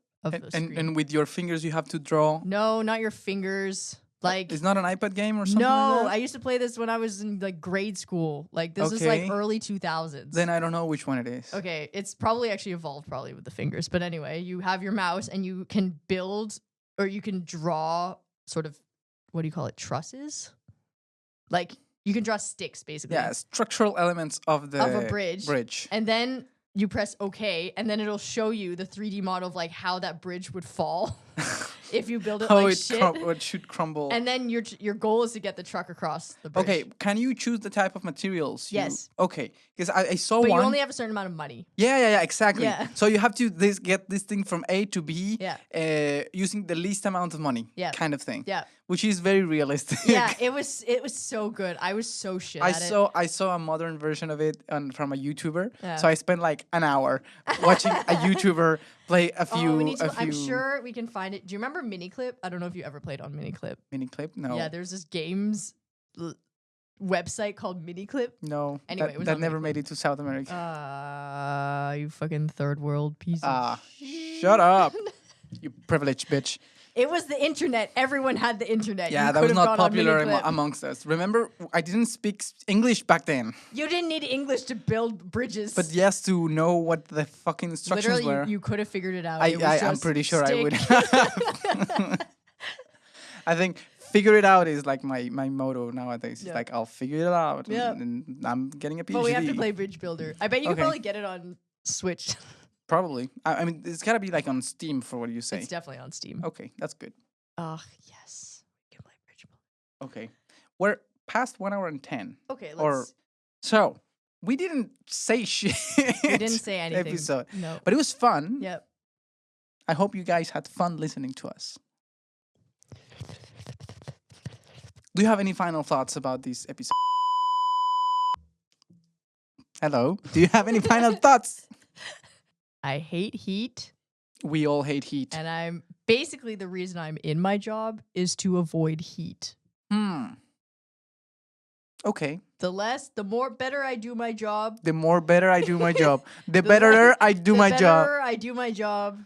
screen. and with your fingers, you have to draw. No, not your fingers. Like It's not an iPad game or something no, like I that? used to play this when I was in like grade school. Like this is like Okay. early 2000s. Then I don't know which one it is. Okay, it's probably actually evolved probably with the fingers. But anyway, you have your mouse and you can build or you can draw sort of what do you call it? Trusses? Like you can draw sticks basically. Yeah, structural elements of the Of a bridge. Bridge. And then you press OK and then it'll show you the 3D model of like how that bridge would fall if you build it How like it, shit. it should crumble. And then your goal is to get the truck across the bridge. Okay, can you choose the type of materials? Yes. Okay, because I saw But one. you only have a certain amount of money. Yeah, exactly. Yeah. So you have to get this thing from A to B Yeah. using the least amount of money, Yeah. kind of thing. Yeah. Which is very realistic. Yeah, it was so good. I was so shit at it. I saw a modern version of it from a YouTuber. Yeah. So I spent like an hour watching a YouTuber play a few. Oh, we need to, a few I'm sure we can find it. Do you remember Miniclip? I don't know if you ever played on Miniclip. mini clip. No, Yeah, there's this games website called Miniclip. no. Anyway, it was that on never Miniclip. made it to South America. You fucking third world piece of Shut up, you privileged bitch. It was the internet. Everyone had the internet. Yeah, You that could was have not gone on popular Miniclip. amongst us. Remember, I didn't speak English back then. You didn't need English to build bridges. But yes, to know what the fucking instructions literally, were. you could have figured it out. It was I'm just pretty sure I would. stick. I think figure it out is like my motto nowadays. Yeah. It's like I'll figure it out. Yeah. And I'm getting a PhD. But we have to play Bridge Builder. I bet you could Okay. probably get it on Switch. Probably. I mean, it's gotta be like on Steam for what you say. It's definitely on Steam. Okay, that's good. Ugh, yes. We can play Bridge Builder. Okay, we're past 1 hour and 10. Okay, Or- let's. So we didn't say shit. We didn't say anything. Episode, No. but it was fun. Yep. I hope you guys had fun listening to us. Do you have any final thoughts about this episode? Hello. Do you have any final thoughts? I hate heat, We all hate heat. and I'm basically the reason I'm in my job is to avoid heat. Okay. The more better I do my job, The more better I do my job, the The better le- I do the my job. better I do my job,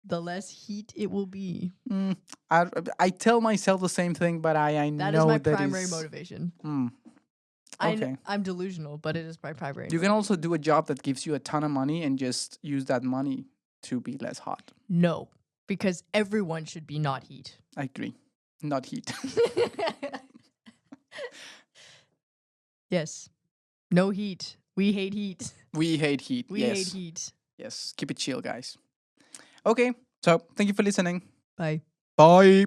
the less heat it will be. I tell myself the same thing, but I That is know my that primary is- motivation. Okay. I'm delusional, but it is my primary. You can also do a job that gives you a ton of money and just use that money to be less hot. No, because everyone should be not heat. I agree. Not heat. Yes. No heat. We hate heat. We hate heat. We yes. hate heat. Yes. Keep it chill, guys. Okay. So thank you for listening. Bye. Bye.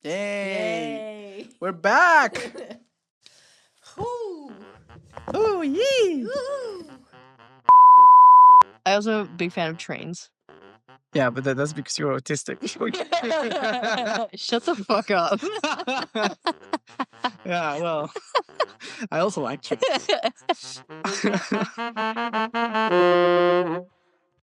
Yay. Yay. We're back. Ooh. Ooh, yee. Ooh. I also am a big fan of trains. Yeah, but that's because you're autistic. Shut the fuck up. Yeah, well, I also like trains.